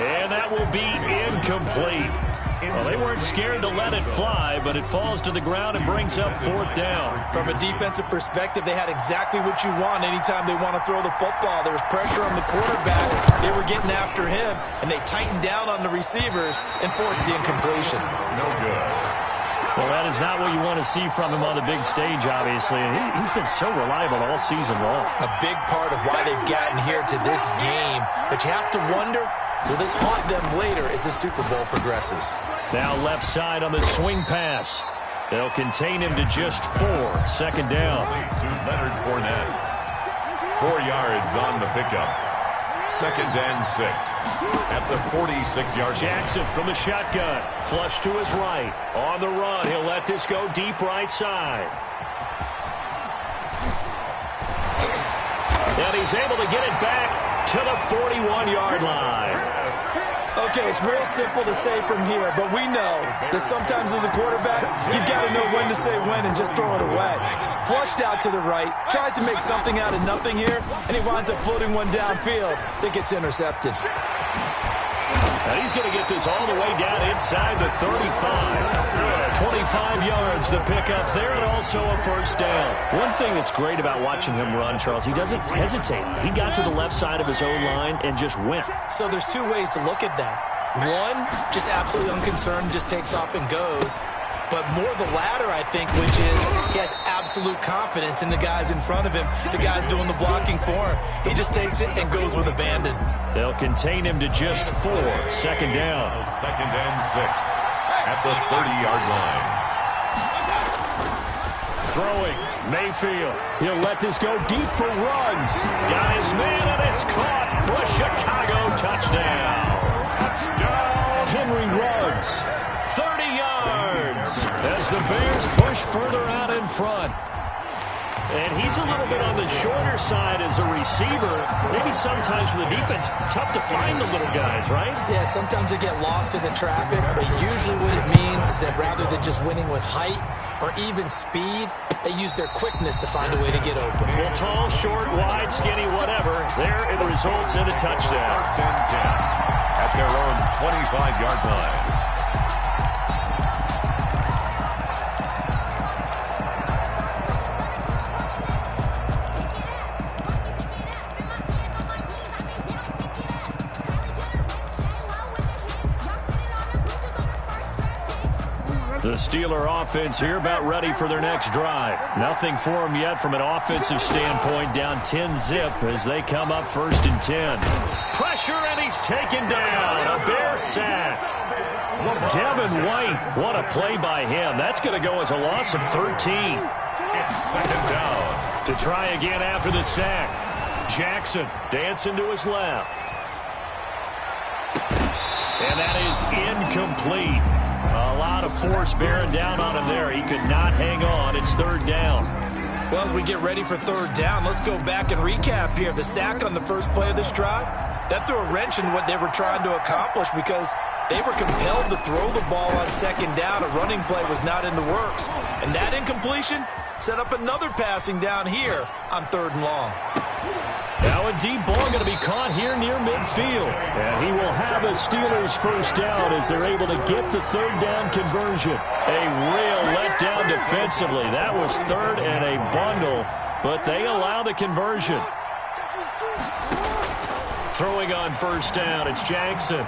And that will be incomplete. Well, they weren't scared to let it fly, but it falls to the ground and brings up fourth down. From a defensive perspective, they had exactly what you want anytime they want to throw the football. There was pressure on the quarterback. They were getting after him, and they tightened down on the receivers and forced the incompletion. No good. Well, that is not what you want to see from him on the big stage, obviously. And he's been so reliable all season long. A big part of why they've gotten here to this game. But you have to wonder, will this haunt them later as the Super Bowl progresses? Now left side on the swing pass. They'll contain him to just 4. Second down. To Leonard Fournette. 4 yards on the pickup. Second and 6 at the 46-yard line. Jackson from the shotgun. Flush to his right. On the run. He'll let this go deep right side. And he's able to get it back to the 41-yard line. Okay, it's real simple to say from here, but we know that sometimes as a quarterback, you've got to know when to say when and just throw it away. Flushed out to the right, tries to make something out of nothing here, and he winds up floating one downfield that gets intercepted. And he's going to get this all the way down inside the 35. 25 yards to pick up there, and also a first down. One thing that's great about watching him run, Charles, he doesn't hesitate. He got to the left side of his own line and just went. So there's 2 ways to look at that. One, just absolutely unconcerned, just takes off and goes. But more the latter, I think, which is he has absolute confidence in the guys in front of him, the guys doing the blocking for him. He just takes it and goes with abandon. They'll contain him to just 4. Second down. Second and 6 at the 30-yard line. Throwing, Mayfield. He'll let this go deep for runs. Got his man, and it's caught for a Chicago touchdown. Touchdown, Henry Ruggs. 30 yards as the Bears push further out in front. And he's a little bit on the shorter side as a receiver. Maybe sometimes for the defense, tough to find the little guys, right? Yeah, sometimes they get lost in the traffic, but usually what it means is that rather than just winning with height or even speed, they use their quickness to find a way to get open. Well, tall, short, wide, skinny, whatever. There it results in a touchdown. First and 10 at their own 25-yard line. The Steeler offense here about ready for their next drive. Nothing for them yet from an offensive standpoint, down 10-zip as they come up 1st and 10. Pressure, and he's taken down. A Bear sack. Devin White, what a play by him. That's going to go as a loss of 13. It's 2nd down. To try again after the sack. Jackson dancing to his left. And that is incomplete. A lot of force bearing down on him there. He could not hang on. It's 3rd down. Well, as we get ready for 3rd down, let's go back and recap here. The sack on the first play of this drive, that threw a wrench in what they were trying to accomplish because they were compelled to throw the ball on 2nd down. A running play was not in the works. And that incompletion set up another passing down here on 3rd and long. Now a deep ball going to be caught here near midfield. And he will have a Steelers 1st down as they're able to get the 3rd down conversion. A real letdown defensively. That was 3rd and a bundle, but they allow the conversion. Throwing on 1st down, it's Jackson.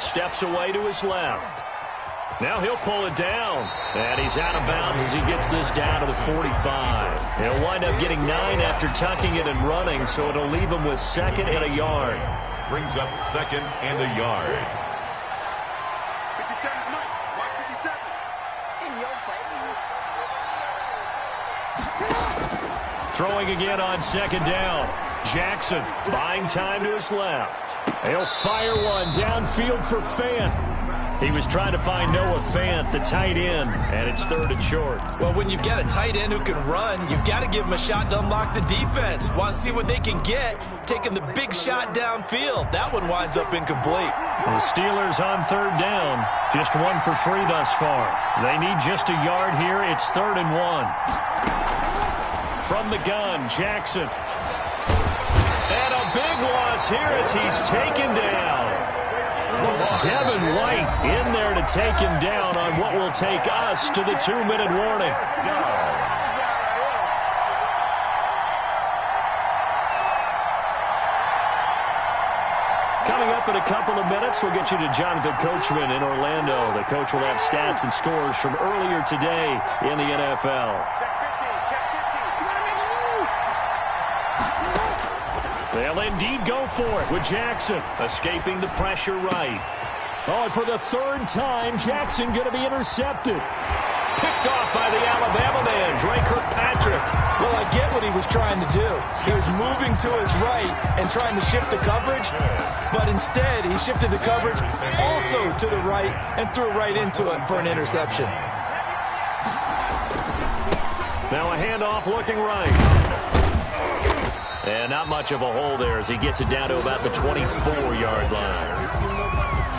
Steps away to his left. Now he'll pull it down. And he's out of bounds as he gets this down to the 45. He'll wind up getting 9 after tucking it and running, so it'll leave him with 2nd and a yard. Brings up 2nd and a yard. 57, Mike, 57. In your face. Throwing again on 2nd down. Jackson buying time to his left. He'll fire one downfield for Fant. He was trying to find Noah Fant, the tight end, and it's 3rd and short. Well, when you've got a tight end who can run, you've got to give him a shot to unlock the defense. Want to see what they can get, taking the big shot downfield. That one winds up incomplete. The Steelers on 3rd down, just 1 for 3 thus far. They need just a yard here. It's 3rd and 1. From the gun, Jackson. And a big loss here as he's taken down. Devin White in there to take him down on what will take us to the 2-minute warning. Coming up in a couple of minutes, we'll get you to Jonathan Coachman in Orlando. The coach will have stats and scores from earlier today in the NFL. They'll indeed go for it with Jackson, escaping the pressure right. Oh, and for the 3rd time, Jackson going to be intercepted. Picked off by the Alabama man, Dre Kirkpatrick. Well, I get what he was trying to do. He was moving to his right and trying to shift the coverage, but instead he shifted the coverage also to the right and threw right into it for an interception. Now a handoff looking right. And not much of a hole there as he gets it down to about the 24-yard line.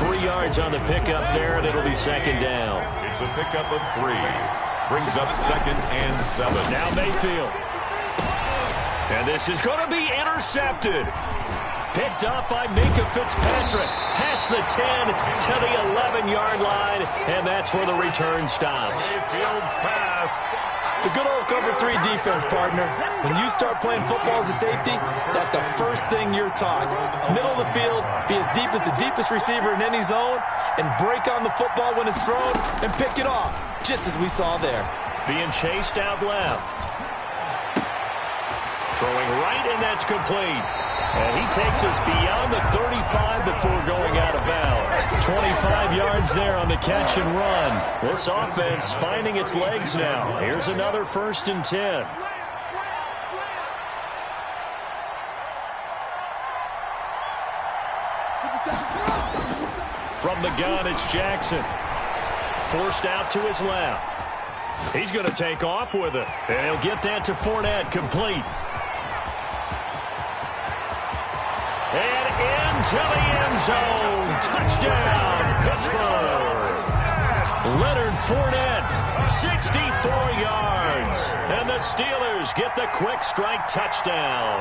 3 yards on the pickup there, and it'll be 2nd down. It's a pickup of 3. Brings up 2nd and 7. Now Mayfield. And this is going to be intercepted. Picked up by Minka Fitzpatrick. Past the 10 to the 11-yard line, and that's where the return stops. Mayfield's pass. The good old cover 3 defense, partner. When you start playing football as a safety, that's the first thing you're taught. Middle of the field, be as deep as the deepest receiver in any zone, and break on the football when it's thrown and pick it off, just as we saw there. Being chased out left. Throwing right, and that's complete. And he takes us beyond the 35 before going out of bounds. 25 yards there on the catch and run. This offense finding its legs now. Here's another 1st and 10. From the gun, it's Jackson. Forced out to his left. He's going to take off with it. And he'll get that to Fournette, complete. And into the end zone. Touchdown, Pittsburgh. Leonard Fournette, 64 yards. And the Steelers get the quick strike touchdown.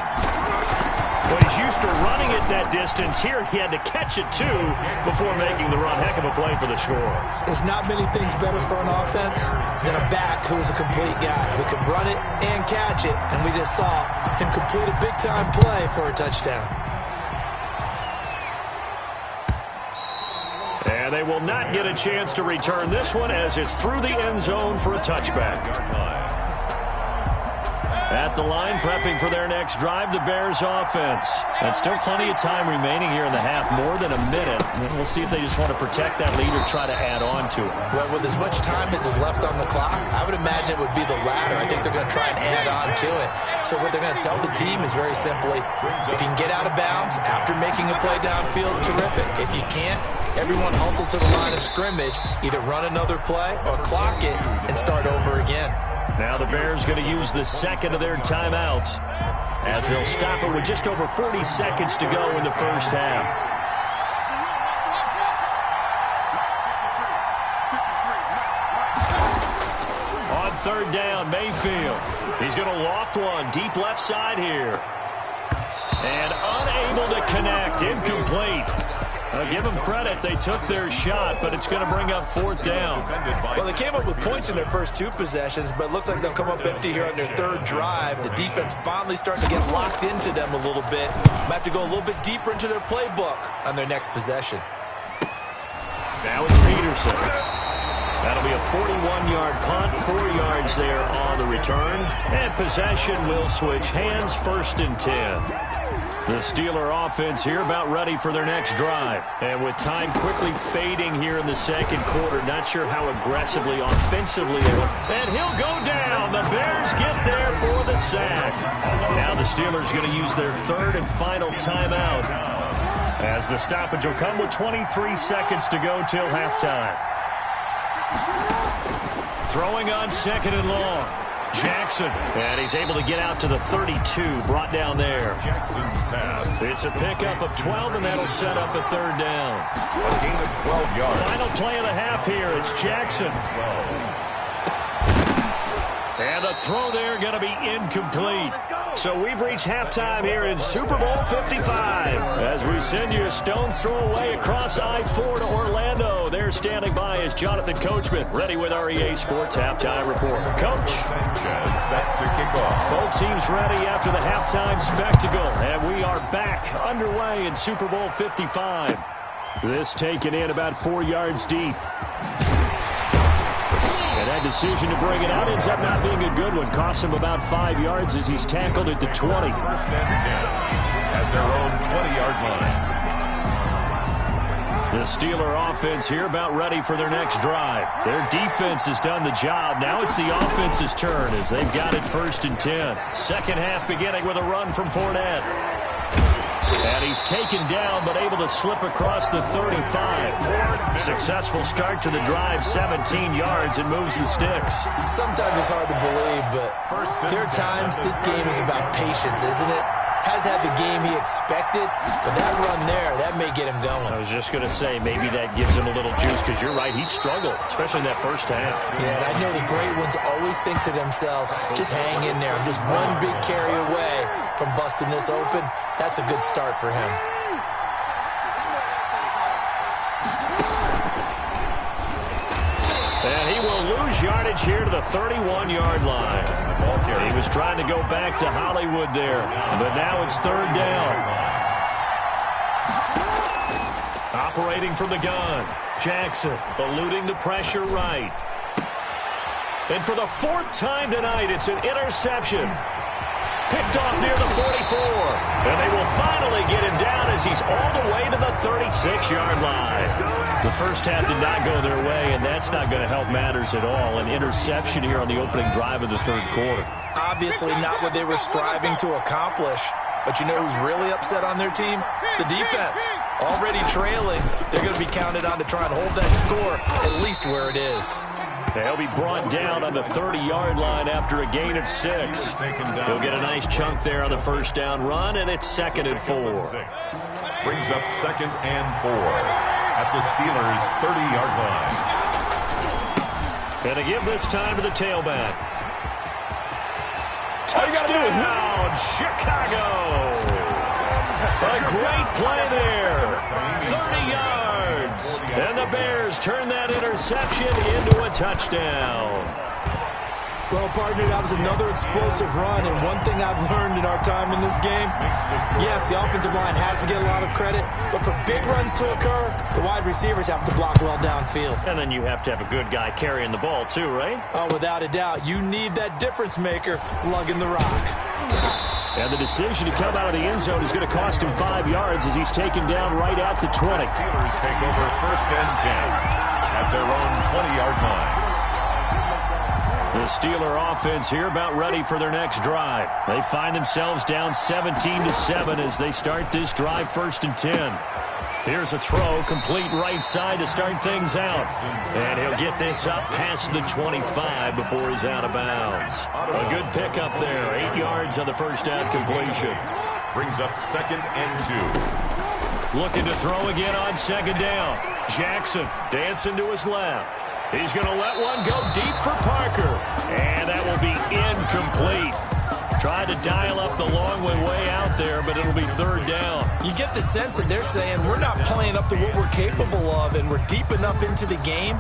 Well, he's used to running it that distance. Here he had to catch it, too, before making the run. Heck of a play for the score. There's not many things better for an offense than a back who is a complete guy who can run it and catch it. And we just saw him complete a big-time play for a touchdown. And they will not get a chance to return this one as it's through the end zone for a touchback. At the line, prepping for their next drive, the Bears offense. And still plenty of time remaining here in the half, more than a minute. We'll see if they just want to protect that lead or try to add on to it. Well, with as much time as is left on the clock, I would imagine it would be the latter. I think they're going to try and add on to it. So what they're going to tell the team is very simply, if you can get out of bounds after making a play downfield, terrific. If you can't, everyone hustle to the line of scrimmage, either run another play or clock it and start over again. Now the Bears going to use the second of their timeouts as they'll stop it with just over 40 seconds to go in the first half. On third down, Mayfield. He's going to loft one deep left side here. And unable to connect, incomplete. Give them credit. They took their shot, but it's going to bring up fourth down. Well, they came up with points in their first two possessions, but it looks like they'll come up empty here on their third drive. The defense finally starting to get locked into them a little bit. Might have to go a little bit deeper into their playbook on their next possession. Now it's Peterson. That'll be a 41-yard punt, 4 yards there on the return. And possession will switch hands, 1st and 10. The Steeler offense here about ready for their next drive. And with time quickly fading here in the second quarter, not sure how aggressively, offensively they will. And he'll go down. The Bears get there for the sack. Now the Steelers going to use their third and final timeout, as the stoppage will come with 23 seconds to go till halftime. Throwing on second and long. Jackson, and he's able to get out to the 32, brought down there. Jackson's pass. It's a pickup of 12, and that'll set up a third down. A gain of 12 yards. Final play of the half here. It's Jackson. And the throw there going to be incomplete. So we've reached halftime here in Super Bowl 55 as we send you a stone's throw away across I-4 to Orlando. There standing by is Jonathan Coachman, ready with our EA Sports Halftime Report. Coach. Sanchez set to kick off. Both teams ready after the halftime spectacle, and we are back underway in Super Bowl 55. This taken in about 4 yards deep. And that decision to bring it out ends up not being a good one. Costs him about 5 yards as he's tackled at the 20. 1st and 10 at their own 20-yard line. The Steeler offense here about ready for their next drive. Their defense has done the job. Now it's the offense's turn as they've got it 1st and 10. Second half beginning with a run from Fournette. And he's taken down, but able to slip across the 35. Successful start to the drive, 17 yards, and moves the sticks. Sometimes it's hard to believe, but there are times this game is about patience, isn't it? Has had the game he expected, but that run there, that may get him going. I was just going to say, maybe that gives him a little juice, because you're right, he struggled, especially in that first half. Yeah, and I know the great ones always think to themselves, just hang in there. I'm just one big carry away from busting this open. That's a good start for him. And he will lose yardage here to the 31-yard line. He was trying to go back to Hollywood there, but now it's third down. Operating from the gun, Jackson eluding the pressure right. And for the 4th time tonight, it's an interception. Picked off near the 44. And they will finally get him down as he's all the way to the 36-yard line. The first half did not go their way, and that's not going to help matters at all. An interception here on the opening drive of the third quarter. Obviously not what they were striving to accomplish. But you know who's really upset on their team? The defense. Already trailing, they're going to be counted on to try and hold that score at least where it is. He'll be brought down on the 30-yard line after a gain of 6. He'll get a nice chunk there on the first down run, and it's 2nd and 4. Brings up 2nd and 4 at the Steelers' 30-yard line. And to give this time to the tailback. Touchdown, Chicago! A great play there. 30 yards. And the Bears turn that interception into a touchdown. Well, partner, that was another explosive run, and one thing I've learned in our time in this game, yes, the offensive line has to get a lot of credit, but for big runs to occur, the wide receivers have to block well downfield. And then you have to have a good guy carrying the ball too, right? Oh, without a doubt. You need that difference maker lugging the rock. And the decision to come out of the end zone is going to cost him 5 yards as he's taken down right at the 20. Steelers take over 1st and 10 at their own 20-yard line. The Steeler offense here about ready for their next drive. They find themselves down 17-7 as they start this drive 1st and 10. Here's a throw, complete right side to start things out. And he'll get this up past the 25 before he's out of bounds. A good pickup there, 8 yards on the first down completion. Brings up 2nd and 2. Looking to throw again on 2nd down. Jackson dancing to his left. He's going to let one go deep for Parker. And that will be incomplete. Tried to dial up the long one way out there, but it'll be 3rd down. You get the sense that they're saying we're not playing up to what we're capable of, and we're deep enough into the game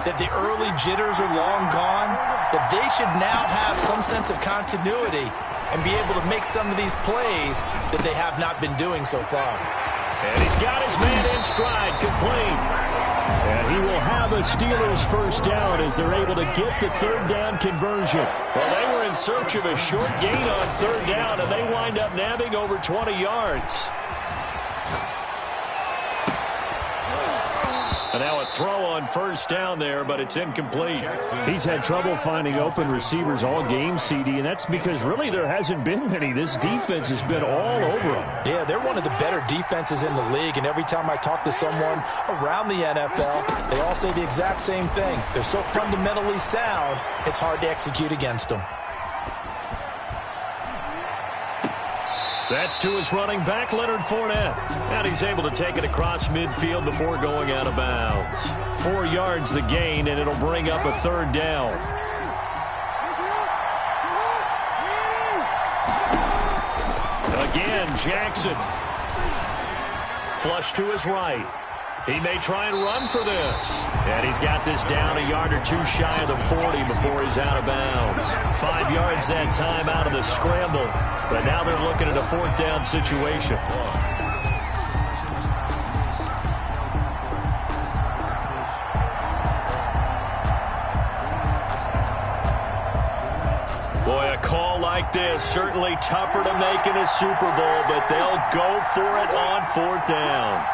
that the early jitters are long gone, that they should now have some sense of continuity and be able to make some of these plays that they have not been doing so far. And he's got his man in stride, complete. And he will have a Steelers 1st down as they're able to get the 3rd down conversion. Well, they were in search of a short gain on 3rd down, and they wind up nabbing over 20 yards. And now a throw on 1st down there, but it's incomplete. He's had trouble finding open receivers all game, CD, and that's because really there hasn't been many. This defense has been all over him. Yeah, they're one of the better defenses in the league, and every time I talk to someone around the NFL, they all say the exact same thing. They're so fundamentally sound, it's hard to execute against them. That's to his running back, Leonard Fournette. And he's able to take it across midfield before going out of bounds. 4 yards the gain, and it'll bring up a 3rd down. Again, Jackson. Flush to his right. He may try and run for this. And he's got this down a yard or two shy of the 40 before he's out of bounds. 5 yards that time out of the scramble. But now they're looking at a 4th down situation. Boy, a call like this, certainly tougher to make in a Super Bowl, but they'll go for it on 4th down.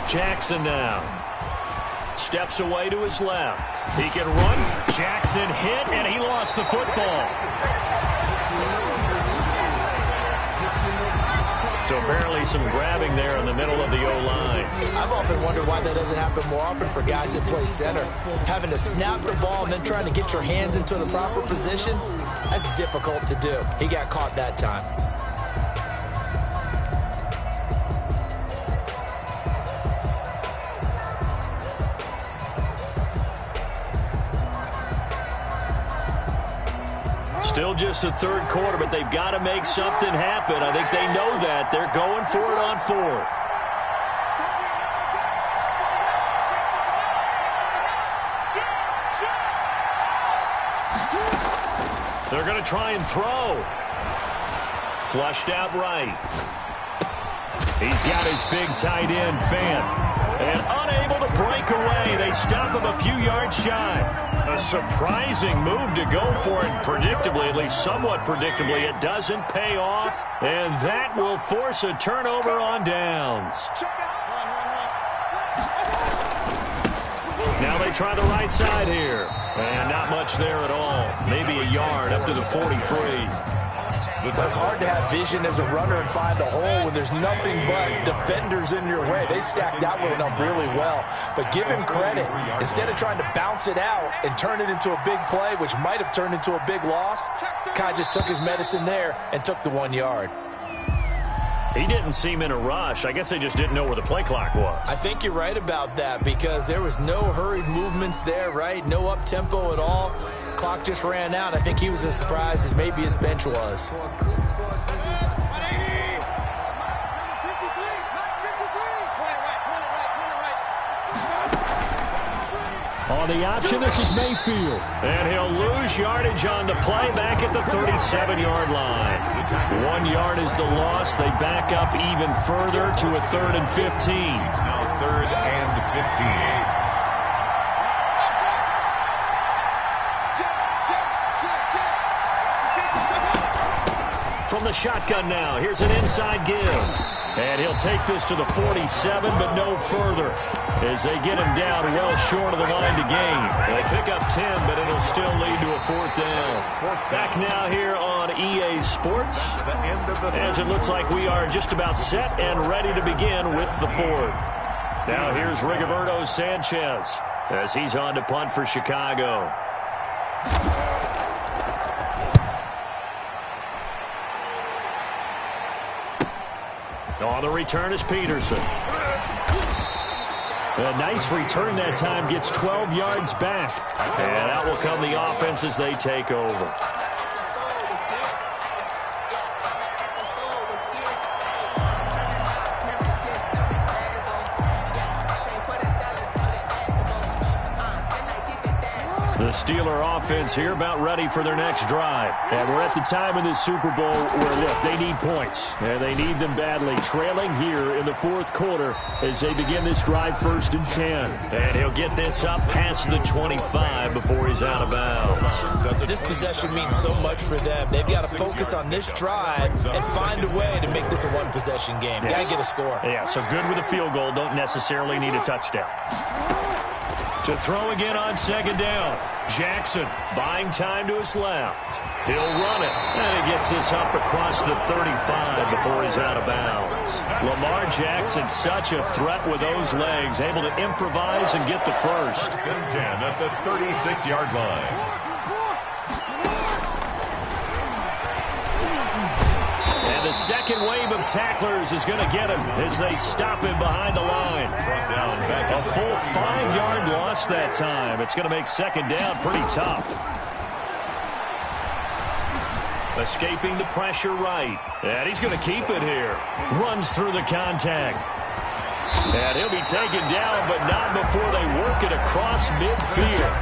Jackson now. Steps away to his left. He can run. Jackson hit, and he lost the football. So apparently some grabbing there in the middle of the O-line. I've often wondered why that doesn't happen more often for guys that play center. Having to snap the ball and then trying to get your hands into the proper position, that's difficult to do. He got caught that time. Still just the 3rd quarter, but they've got to make something happen. I think they know that. They're going for it on 4th. They're going to try and throw. Flushed out right. He's got his big tight end, Fan. And unable to break away. They stop him a few yards shy. A surprising move to go for it. Predictably, at least somewhat predictably, it doesn't pay off. And that will force a turnover on downs. Now they try the right side here. And not much there at all. Maybe a yard up to the 43. It's hard to have vision as a runner and find a hole when there's nothing but defenders in your way. They stacked that one up really well. But give him credit. Instead of trying to bounce it out and turn it into a big play, which might have turned into a big loss, Kai just took his medicine there and took the 1 yard. He didn't seem in a rush. I guess they just didn't know where the play clock was. I think you're right about that because there was no hurried movements there, right? No up-tempo at all. Clock just ran out. I think he was as surprised as maybe his bench was. On the option, this is Mayfield. And he'll lose yardage on the play back at the 37-yard line. 1 yard is the loss. They back up even further to a 3rd and 15. Now 3rd and 15. From the shotgun now, here's an inside give. And he'll take this to the 47, but no further as they get him down well short of the line to gain. They pick up 10, but it'll still lead to a 4th down. Back now here on EA Sports, as it looks like we are just about set and ready to begin with the 4th. Now here's Rigoberto Sanchez as he's on to punt for Chicago. On the return is Peterson. A nice return that time, gets 12 yards back. And out will come the offense as they take over. The Steeler offense here about ready for their next drive. And we're at the time in this Super Bowl where, look, they need points. And they need them badly. Trailing here in the 4th quarter as they begin this drive 1st and 10. And he'll get this up past the 25 before he's out of bounds. This possession means so much for them. They've got to focus on this drive and find a way to make this a one-possession game. Yes. Got to get a score. Yeah, so good with a field goal. Don't necessarily need a touchdown. To throw again on 2nd down. Jackson buying time to his left. He'll run it. And he gets this up across the 35 before he's out of bounds. Lamar Jackson, such a threat with those legs, able to improvise and get the first. 10 at the 36-yard line. The second wave of tacklers is going to get him as they stop him behind the line. A full 5-yard loss that time. It's going to make 2nd down pretty tough. Escaping the pressure right. And he's going to keep it here. Runs through the contact. And he'll be taken down, but not before they work it across midfield.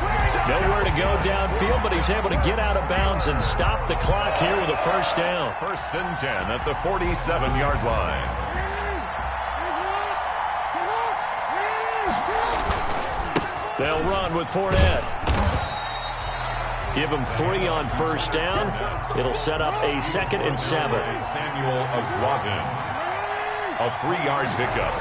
Nowhere to go downfield, but he's able to get out of bounds and stop the clock here with a 1st down. 1st and 10 at the 47-yard line. They'll run with Fournette. Give him 3 on 1st down. It'll set up a 2nd and 7. Samuel Oswaldin. A 3-yard pickup.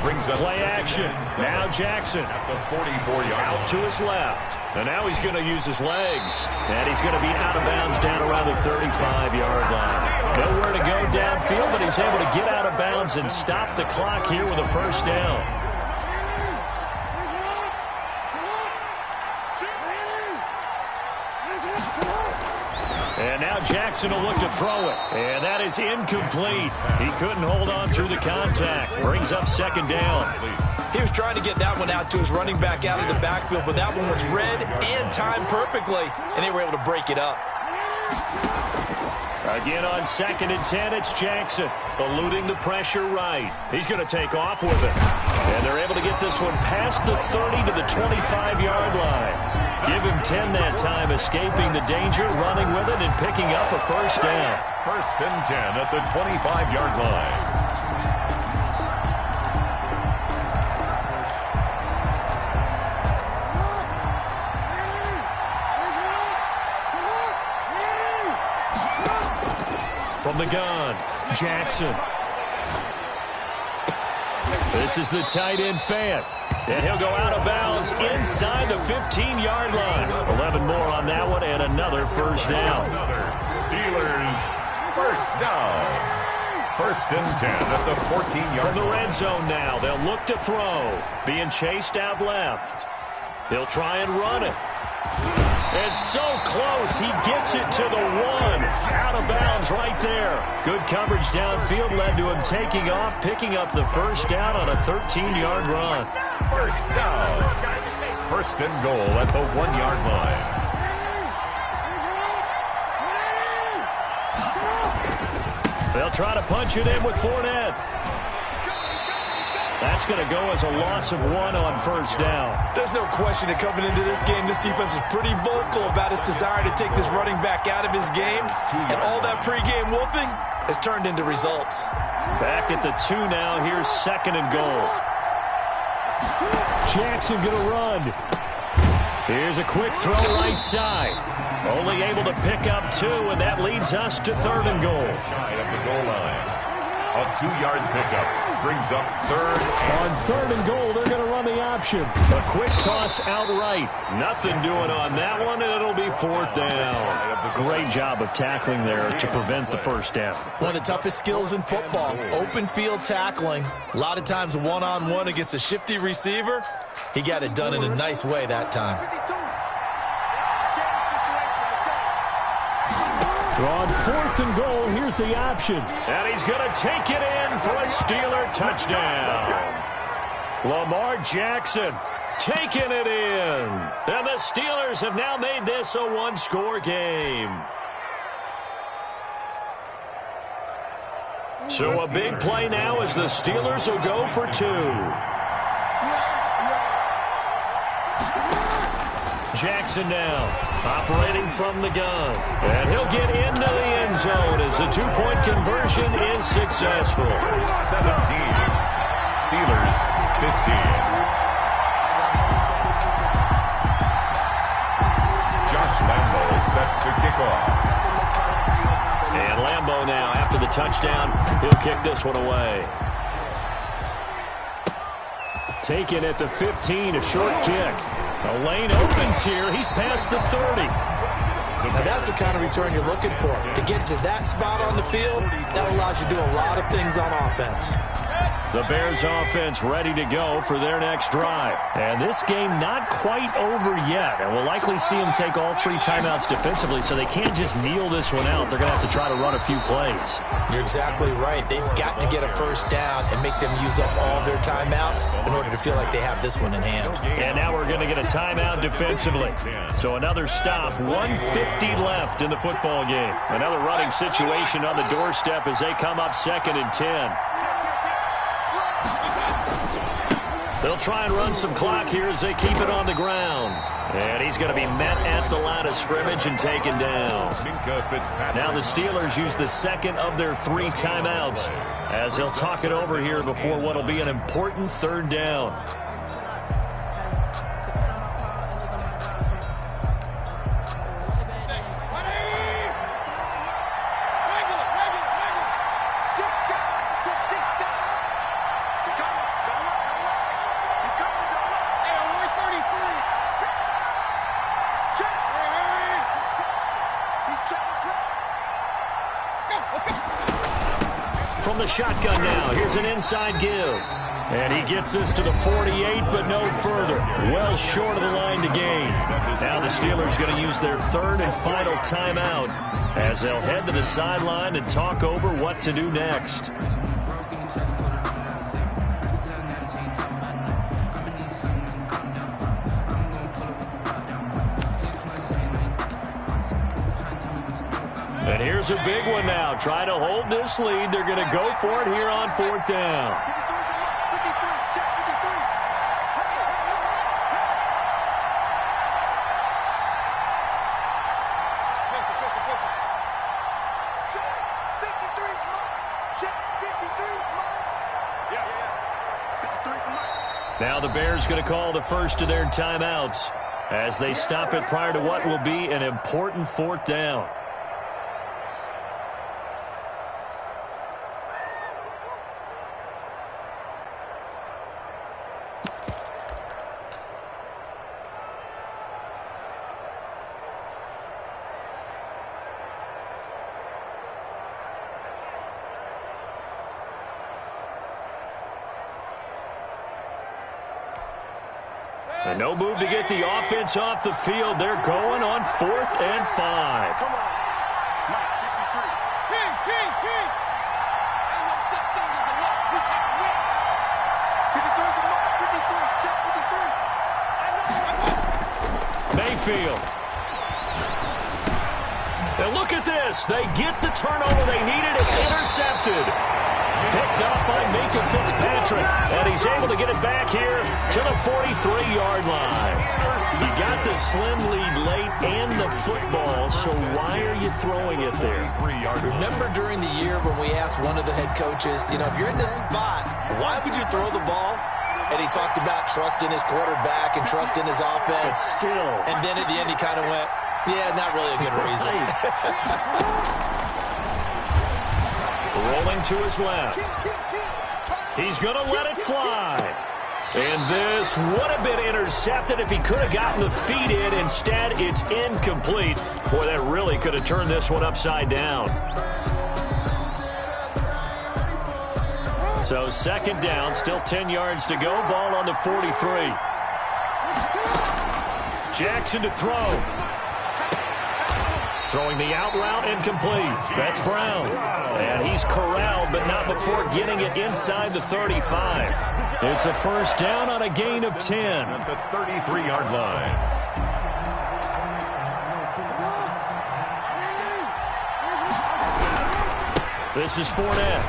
Brings up play action. Now Jackson. At the 44-yard line. Out to his left. And now he's going to use his legs. And he's going to be out of bounds down around the 35-yard line. Nowhere to go downfield, but he's able to get out of bounds and stop the clock here with a 1st down. And now Jackson will look to throw it. And that is incomplete. He couldn't hold on through the contact. Brings up 2nd down. He was trying to get that one out to his running back out of the backfield, but that one was read and timed perfectly, and they were able to break it up. Again on 2nd and 10, it's Jackson eluding the pressure right. He's going to take off with it. And they're able to get this one past the 30 to the 25-yard line. Give him 10 that time, escaping the danger, running with it, and picking up a 1st down. 1st and 10 at the 25-yard line. From the gun, Jackson. This is the tight end Fant. And he'll go out of bounds inside the 15-yard line. 11 more on that one and another first down. Another Steelers first down. 1st and 10 at the 14-yard line. From the red zone now, they'll look to throw. Being chased out left. He'll try and run it. It's so close. He gets it to the 1. Out of bounds right there. Good coverage downfield led to him taking off, picking up the first down on a 13-yard run. First down. 1st and goal at the 1-yard line. They'll try to punch it in with Fournette. That's going to go as a loss of 1 on first down. There's no question that coming into this game, this defense is pretty vocal about its desire to take this running back out of his game. And all that pregame wolfing has turned into results. Back at the 2 now. Here's 2nd and goal. Jackson going to run. Here's a quick throw right side. Only able to pick up 2, and that leads us to 3rd and goal. Side of the goal line. A 2-yard pickup brings up 3rd. On 3rd and goal, they're going to run the option. A quick toss outright. Nothing doing on that one, and it'll be 4th down. Great job of tackling there to prevent the first down. One of the toughest skills in football, open field tackling. A lot of times one-on-one against a shifty receiver. He got it done in a nice way that time. On 4th and goal, here's the option. And he's going to take it in for a Steeler touchdown. Lamar Jackson taking it in. And the Steelers have now made this a 1-score game. So a big play now as the Steelers will go for 2. Jackson now, operating from the gun. And he'll get into the end zone as the 2-point conversion is successful. 17. Steelers 15. Josh Lambo set to kick off. And Lambo now, after the touchdown, he'll kick this one away. Taken at the 15, a short kick. The lane opens here. He's past the 30. Now that's the kind of return you're looking for. To get to that spot on the field, that allows you to do a lot of things on offense. The Bears offense ready to go for their next drive. And this game not quite over yet. And we'll likely see them take all 3 timeouts defensively, so they can't just kneel this one out. They're going to have to try to run a few plays. You're exactly right. They've got to get a first down and make them use up all their timeouts in order to feel like they have this one in hand. And now we're going to get a timeout defensively. So another stop, 1:50 left in the football game. Another running situation on the doorstep as they come up 2nd and 10. They'll try and run some clock here as they keep it on the ground. And he's going to be met at the line of scrimmage and taken down. Now the Steelers use the 2nd of their 3 timeouts as they'll talk it over here before what will be an important 3rd down. From the shotgun now, here's an inside give. And he gets this to the 48, but no further. Well short of the line to gain. Now the Steelers going to use their 3rd and final timeout as they'll head to the sideline and talk over what to do next. And here's a big one now. Try to hold this lead. They're going to go for it here on 4th down. Now the Bears going to call the first of their timeouts as they stop it prior to what will be an important 4th down. And no move to get the offense off the field. They're going on 4th and 5. Come on. Mike, 53. King. Ain't no such thing as a loss. We take a win. 53 is the mark. 53. Check 53. I know. Mayfield. And look at this. They get the turnover they needed. It's intercepted. Picked up by Minka Fitzpatrick. And he's able to get it back here to the 43-yard line. You got the slim lead late and the football, so why are you throwing it there? Remember during the year when we asked one of the head coaches, if you're in this spot, why would you throw the ball? And he talked about trust in his quarterback and trust in his offense. But still. And then at the end he kind of went, yeah, not really a good reason. Rolling to his left. He's going to let it fly. And this would have been intercepted if he could have gotten the feet in. Instead, it's incomplete. Boy, that really could have turned this one upside down. So 2nd down, still 10 yards to go. Ball on the 43. Jackson to throw. Throwing the out route incomplete. That's Brown. And he's corralled, but not before getting it inside the 35. It's a 1st down on a gain of 10. At the 33-yard line. This is Fournette.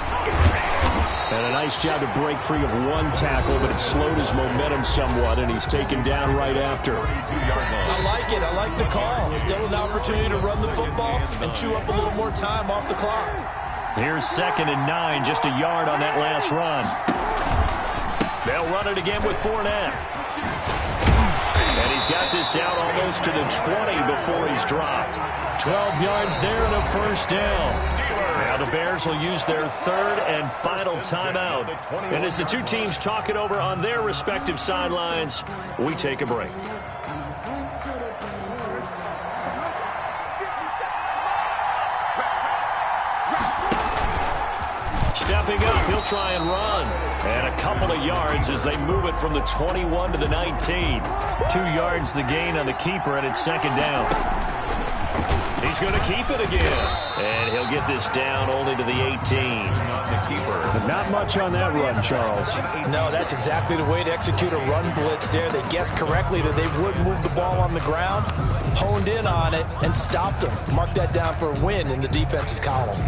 And a nice job to break free of one tackle, but it slowed his momentum somewhat, and he's taken down right after. I like it. I like the call. Still an opportunity to run the football and chew up a little more time off the clock. Here's 2nd and 9, just a yard on that last run. They'll run it again with Fournette. And he's got this down almost to the 20 before he's dropped. 12 yards there and a 1st down. Now the Bears will use their 3rd and final timeout. And as the two teams talk it over on their respective sidelines, we take a break. Stepping up, he'll try and run. And a couple of yards as they move it from the 21 to the 19. 2 yards the gain on the keeper, and it's 2nd down. He's going to keep it again. And he'll get this down only to the 18. Not much on that run, Charles. No, that's exactly the way to execute a run blitz there. They guessed correctly that they would move the ball on the ground, honed in on it, and stopped them. Mark that down for a win in the defense's column.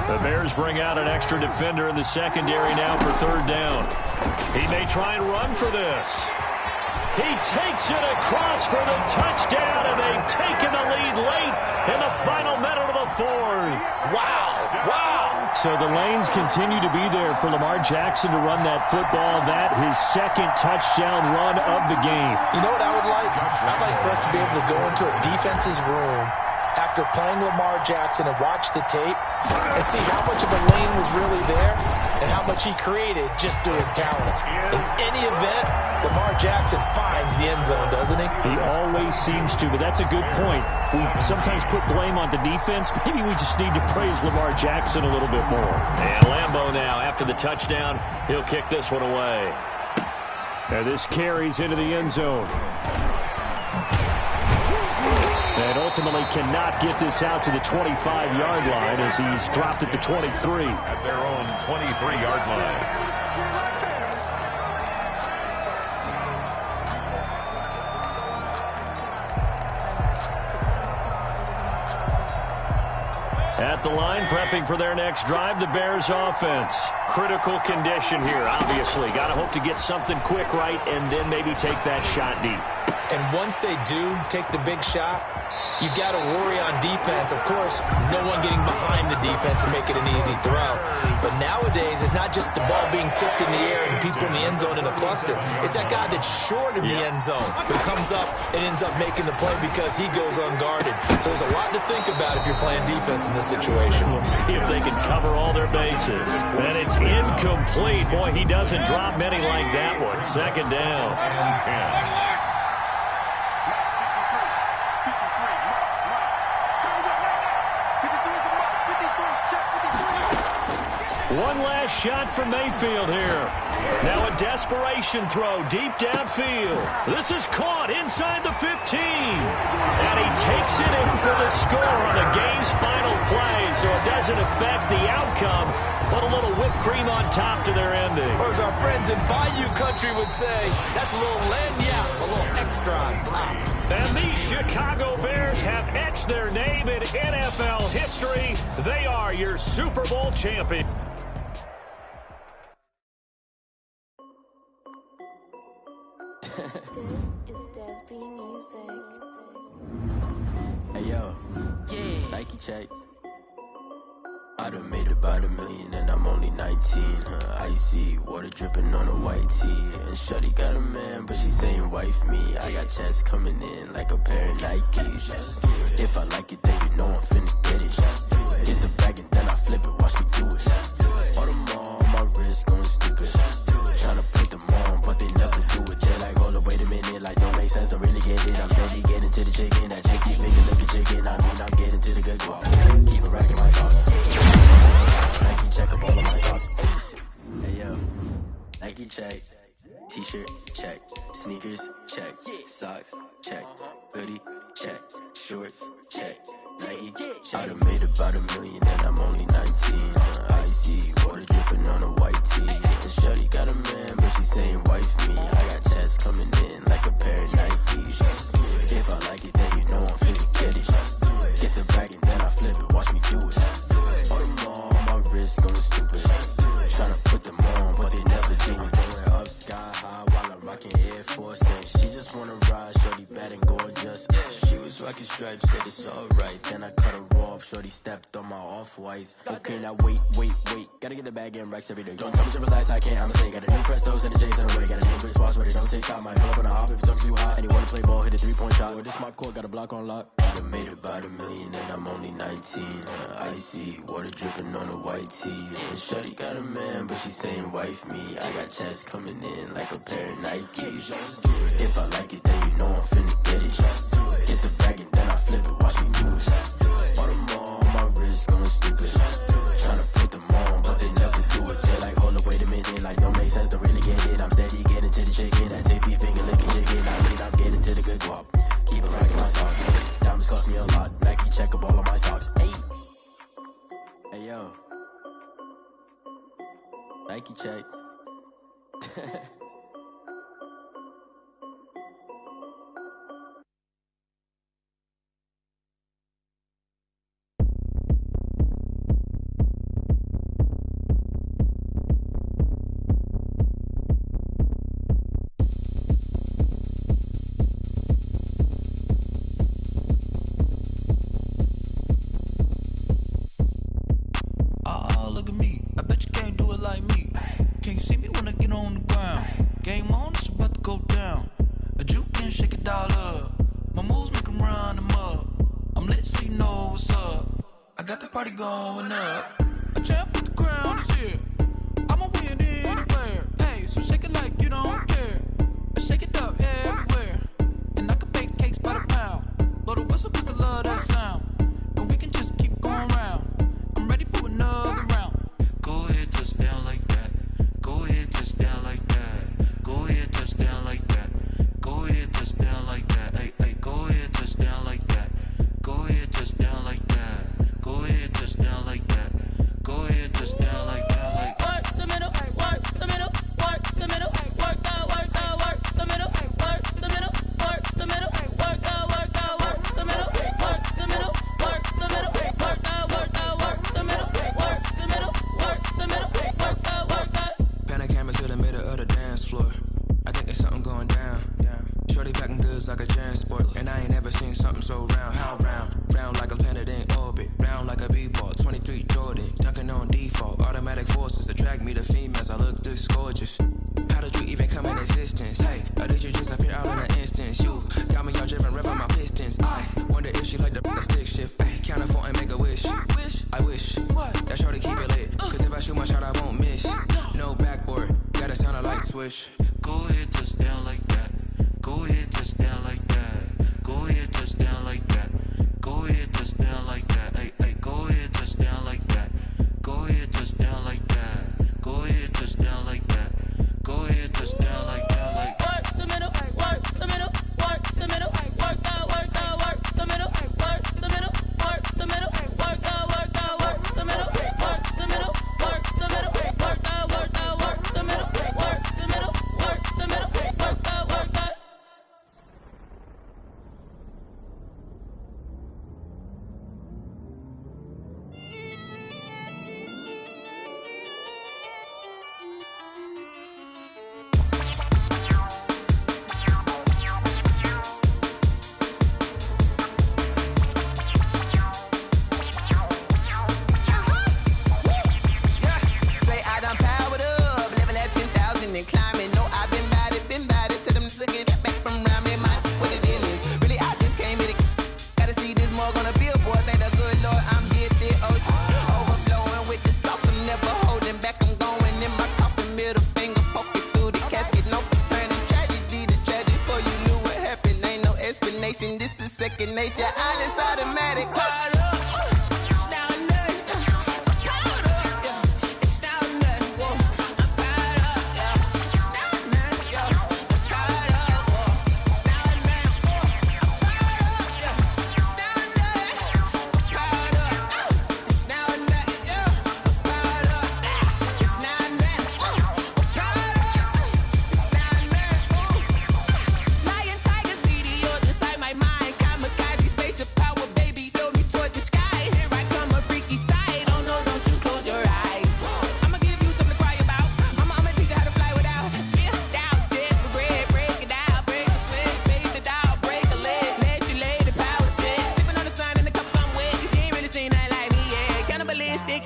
The Bears bring out an extra defender in the secondary now for 3rd down. He may try and run for this. He takes it across for the touchdown, and they've taken the lead late in the final minute of the 4th. Wow. So the lanes continue to be there for Lamar Jackson to run that football. That his 2nd touchdown run of the game. You know what I would like? I'd like for us to be able to go into a defense's room after playing Lamar Jackson and watch the tape and see how much of a lane was really there and how much he created just through his talent. In any event, Lamar Jackson finds the end zone, doesn't he? He always seems to, but that's a good point. We sometimes put blame on the defense. Maybe we just need to praise Lamar Jackson a little bit more. And Lambeau now, after the touchdown, he'll kick this one away. And this carries into the end zone. And ultimately cannot get this out to the 25-yard line as he's dropped at the 23. At their own 23-yard line. At the line, prepping for their next drive, the Bears offense. Critical condition here, obviously. Got to hope to get something quick right and then maybe take that shot deep. And once they do take the big shot, you've got to worry on defense. Of course, no one getting behind the defense and make it an easy throw. But nowadays, it's not just the ball being tipped in the air and people in the end zone in a cluster. It's that guy that's short of the end zone who comes up and ends up making the play because he goes unguarded. So there's a lot to think about if you're playing defense in this situation. We'll see if they can cover all their bases. And it's incomplete. Boy, he doesn't drop many like that one. 2nd down. And 10. One last shot from Mayfield here. Now a desperation throw deep downfield. This is caught inside the 15. And he takes it in for the score on the game's final play, so it doesn't affect the outcome. Put a little whipped cream on top to their ending. Or as our friends in Bayou Country would say, that's a little lagniappe, a little extra on top. And the Chicago Bears have etched their name in NFL history. They are your Super Bowl champion. Hey yo, yeah, Nike check. I done made about $1 million and I'm only 19. Icy water dripping on a white tee. And shorty got a man, but she saying wife me. I got checks coming in like a pair of Nikes. If I like it, then you know I'm finna get it. Hit the bag and then I flip it, watch me do it. All them on my wrist going stupid. Tryna put them on, but they never do it. They're like, hold up, wait a minute, like don't make sense, don't really get it. I'm steady getting to the chicken, that chicky finger looking chicken. I mean, I'm getting to the good guap. Keep it racking my sauce. Nike check up all of my socks. Hey yo, Nike check. T-shirt check. Sneakers check. Socks check. Hoodie check. Shorts check. Nike check. I done made about $1 million and I'm only 19. Icy water dripping on a white tee. And shorty got a man, but she saying wife me. I got checks coming in like a pair of Nikes. If I like it, then you know I'm finna get it. Get the bag and then I flip it, watch me do it. All them on my wrist going stupid. Tryna put them on, but they never do it. Going up sky high while I'm rocking Air Force. And she just wanna ride, shorty bad and gorgeous. She was rocking stripes, said it's alright. Then I cut her off, shorty stepped on my off-whites. Okay, now wait. Gotta get the bag and racks every day. Don't tell me to relax, I can't, I'ma say. Got a new Prestos and a J's in the way. Got a new Chris Foss, but it don't take time. Might pull up on a hop if it's too hot. And you wanna play ball, hit a 3-point shot. Or this my court, got a block on lock. I done made about $1 million and I'm only 19. Icy water dripping on a white tee. And shorty got a man, but she saying wife me. I got checks coming in like a pair of Nikes. If I like it, then you know I'm finna get it. Hit the bag and then I flip it, watch me do it. All them on my wrist going stupid. Tryna put them on, but they never do it. They're like, hold up, wait a minute, like don't make sense, don't really get it. I'm steady getting to the chicken, that tasty finger licking chicken. I mean, I'm getting to the good guap. Keep it rocking my sauce. Diamonds cost me a lot. Nike check up all of my stocks. Hey yo, Nike check. Oh, look at me. I bet you can't do it like me. Can't see me when I get on the ground. Game on, it's about to go down. A juke and shake it all up. My moves make them run them up. I'm lit so you know what's up. I got the party going up. A champ with the crown is here. I'ma win anywhere. Hey, so shake it like you don't care. I shake it up everywhere. And I can bake cakes by the pound. Blow the whistle cause I love that sound. And we can just keep going round. I'm ready for another round. Go ahead, touch down like that. Go ahead, touch down like that. Go ahead, touch down like that. Go ahead, touch down like that. Hey, go ahead, touch down like that. Go ahead, touch down like that. Go ahead, touch down like that. Go ahead, touch down like that. Like work the middle, work the middle, work the middle, work that, work the middle, work the middle, work the middle, work that, work the middle, work the middle, work the middle, work that, work the middle, work the middle, work the middle, work that. Pan a camera to the middle of the dance floor. I think there's something going down. Shorty packing goods like a transport. And I ain't never seen something so round. How round? Round like a planet in orbit. Round like a b-ball. 23 Jordan. Dunking on default. Automatic forces attract me to females. I look this gorgeous. How did you even come in existence? Hey, or did you just appear out in an instance? You got me all driven, revving my pistons. I wonder if she like the stick shift. Hey, count a 4 and make a wish. I wish that shorty keep it lit. Cause if I shoot my shot, I won't miss. No backboard. Gotta sound a light switch. Go ahead, touch down like that. Go ahead, touch down like that. Go ahead, touch down like that. Go ahead, touch down like that. Hey, go ahead, touch down like that. Go ahead, touch down like that. Yeah, Alice automatic.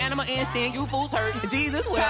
Animal instinct, you fools hurt. Jesus will.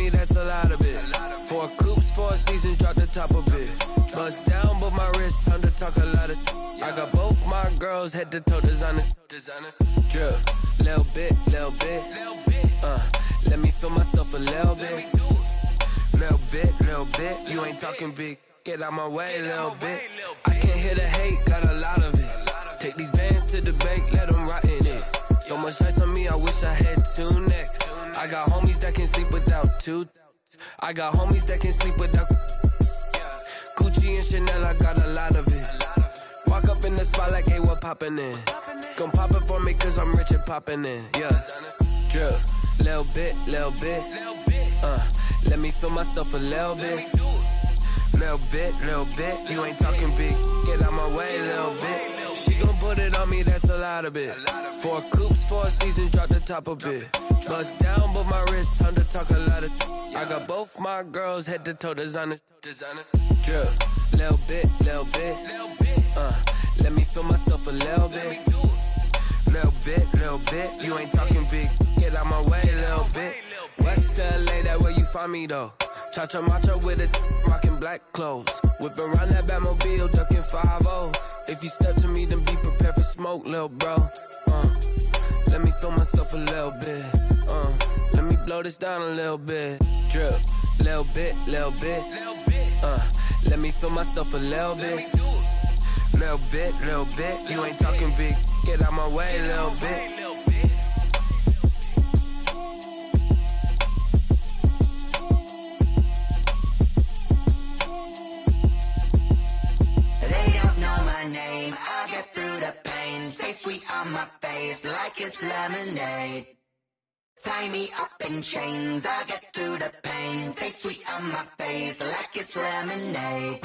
That's a lot of it. 4 coops, 4 seasons, drop the top of it. Bust down, but my wrist, time to talk a lot of. I got both my girls head to toe designer. Drip, little bit. Let me feel myself a little bit. Little bit. You ain't talking big. Get out my way, little bit. I can't hear the hate, got a lot of it. Take these bands to the bank, let them rot in it. So much ice on me, I wish I had 2 necks. I got homies that can sleep without 2. I got homies that can sleep without Gucci and Chanel, I got a lot of it. Walk up in the spot like, hey, what poppin' in? Gon' pop it for me cause I'm rich and poppin' in. Yeah, drip, little bit. Let me feel myself a little bit. Little bit. You ain't talking big. Get out my way, little bit. She gon' put it on me, that's a lot of it. 4 coops, 4 seasons, drop the top a bit. Bust down, but my wrist, time to talk a lot of. I got both my girls head to toe designer. Drip, little bit. Let me feel myself a little bit. Little bit. You ain't talking big. Get out my way, little bit. West LA, that where you find me though. Cha-cha matcha with a rockin' black clothes. Whip around that Batmobile, ducking 5-0. If you step to me, then be prepared for smoke, lil' bro. Let me feel myself a little bit. Let me blow this down a little bit. Drip, little bit. Let me feel myself a little bit. Little bit. You ain't talking big. Get out my way, little bit. Name, I'll get through the pain. Taste sweet on my face like it's lemonade. Tie me up in chains, I'll get through the pain. Taste sweet on my face like it's lemonade.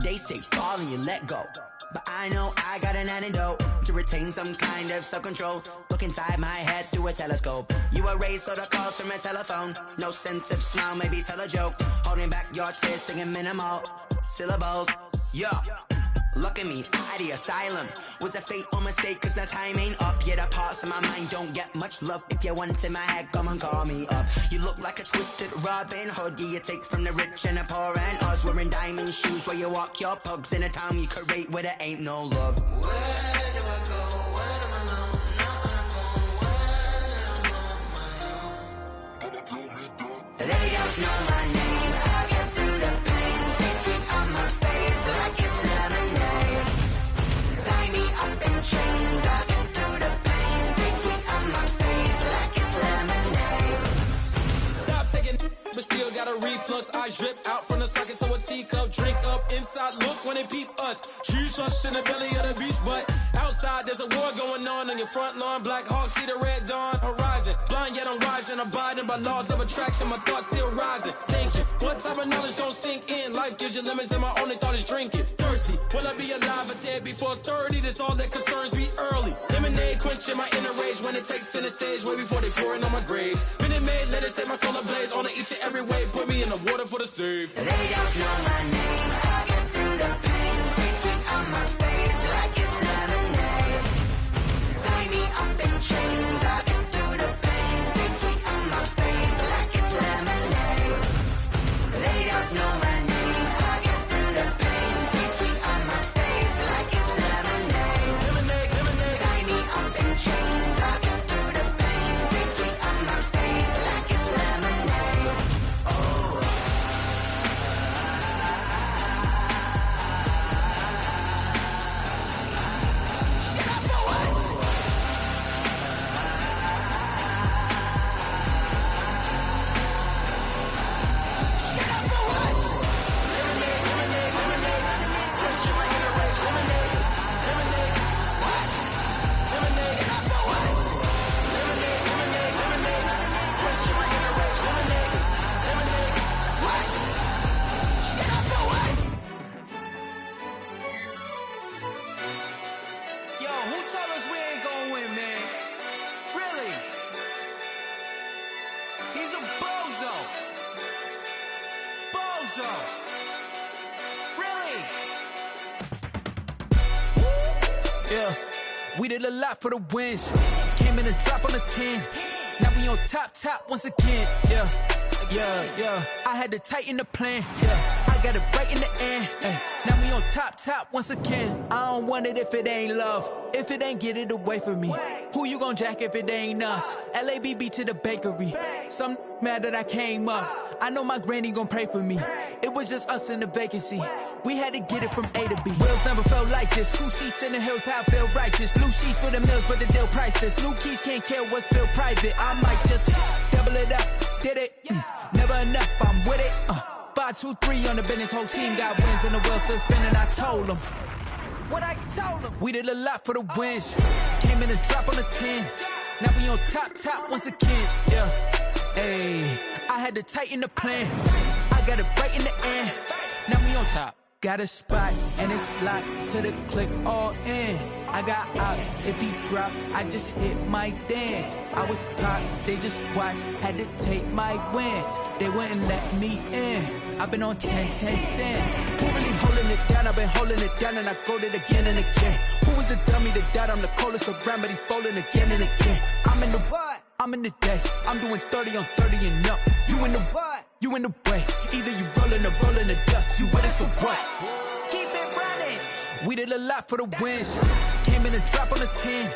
They say fall and you let go, but I know I got an antidote to retain some kind of self-control. Look inside my head through a telescope. You erase all the calls from a telephone. No sense of smile, maybe tell a joke. Holding back your tears, singing minimal syllables. Yeah. Look at me, out of the asylum. Was a fate or mistake, cause the time ain't up. Yeah, the parts of my mind don't get much love. If you want in my head, come and call me up. You look like a twisted Robin Hood. Yeah, you take from the rich and the poor and us. Wearing diamond shoes where you walk your pugs in a town you could rate where there ain't no love. Where do I go? When am I alone? Not on the phone. When I'm on my own. They don't know my name. I get through the pain. Tasting on my face like it's lemonade. Tie me up in chains. I get through the pain. Tasting on my face like it's lemonade. Stop taking, but still got a reflux. I drip out from the socket to a teacup. Drink up inside. Look when they peep us. Choose us in the belly of the beast, but outside there's a war going on your front lawn. Black Hawk see the red dawn horizon. Blind yet I'm rising, abiding by laws of attraction. My thoughts still rising. Thinking, what type of knowledge don't sink in? Life gives you limits, and my only thought is drinking. Thirsty, will I be alive or dead before 30? That's all that concerns me early. Lemonade quenching my inner rage when it takes center stage, way before they pour it on my grave. Minute Maid, let it set my soul ablaze on each and every way. Put me in the water for the save. They don't know my name. I get through the pain. Tasting on my face like it's lemonade. Tie me up in chains. I get through the pain. Tasting on my face like it's lemonade. They don't know my name. I get through the pain. Tasting on my face like it's lemonade. Lemonade, lemonade. Tie me up in chains. I get through the pain. Tasting on my face like it's lemonade. Oh. Yo, who told us we ain't gonna win, man? Really? He's a bozo. Bozo. Really? Yeah, we did a lot for the wins. Came in a drop on the 10. Now we on top once again. Yeah. I had to tighten the plan. Yeah, I got it right in the end. Now we on top once again. I don't want it if it ain't love. If it ain't, get it away from me. Who you gon' jack if it ain't us? LABB to the bakery. Some mad that I came up. I know my granny gon' pray for me. It was just us in the vacancy. We had to get it from A to B. Wheels never felt like this. 2 seats in the hills, how I feel righteous. Blue sheets for the mills, but the deal priceless. New keys can't care what's still private. I might just double it up. Did it? Never enough, I'm with it. 5, 2, 3 on the business. Whole team got wins and the wheels still spinning. I told them what I told them. We did a lot for the wins. Came in a drop on the 10. Now we on top once again. Yeah. Hey, I had to tighten the plan. I got it right in the end. Now we on top. Got a spot and it's locked to the click all in. I got ops, if he drop, I just hit my dance. I was pop, they just watched, had to take my wins. They wouldn't let me in. I've been on 10 cents. Who really holding it down? I've been holding it down and I go it again and again. Who was the dummy that died? I'm the coldest around, but he folding again and again. I'm in the what? I'm in the day. I'm doing 30 on 30 and up. You in the what? You in the way. Either you rolling or rolling the dust. You with us or what? Keep it running. We did a lot for the wins. Came in a drop on the 10.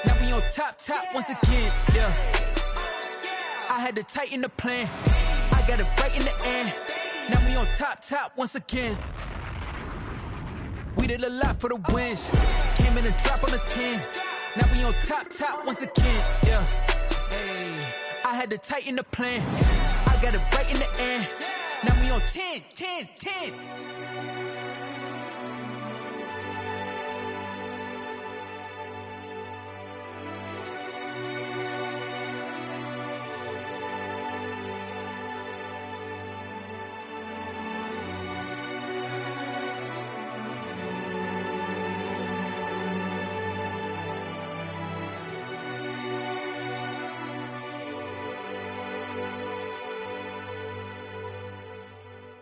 Now we on top once again. Yeah. I had to tighten the plan. I got it right in the end. Now we on top once again. We did a lot for the wins. Came in a drop on the 10. Now we on top once again. Yeah. Hey, I had to tighten the plan. I got it right in the end. Now we on 10.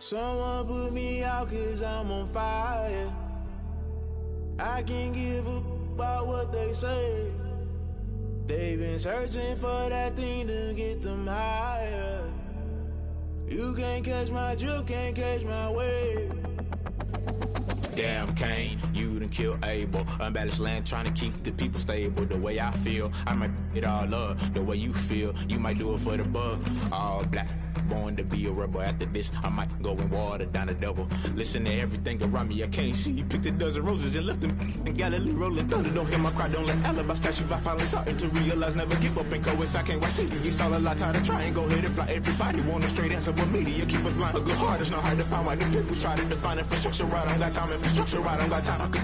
Someone put me out 'cause I'm on fire. I can't give up about what they say. They've been searching for that thing to get them higher. You can't catch my drift, can't catch my wave. Damn, Kane, you done killed Abel. Unbalanced land, trying to keep the people stable. The way I feel, I might it all up. The way you feel, you might do it for the bug. All black, born to be a rebel. After this, I might go and water down the devil. Listen to everything around me, I can't see. Picked a dozen roses and left them in Galilee rolling thunder. Don't hear my cry, don't let alibis pass you by. Finally starting to realize, never give up and coincide. Can't watch TV, it's all a lot. Time to try and go ahead and fly. Everybody want a straight answer, but media keep us blind. A good heart is not hard to find. Why the people try to define infrastructure right? I don't got time, infrastructure right, I don't got time. I could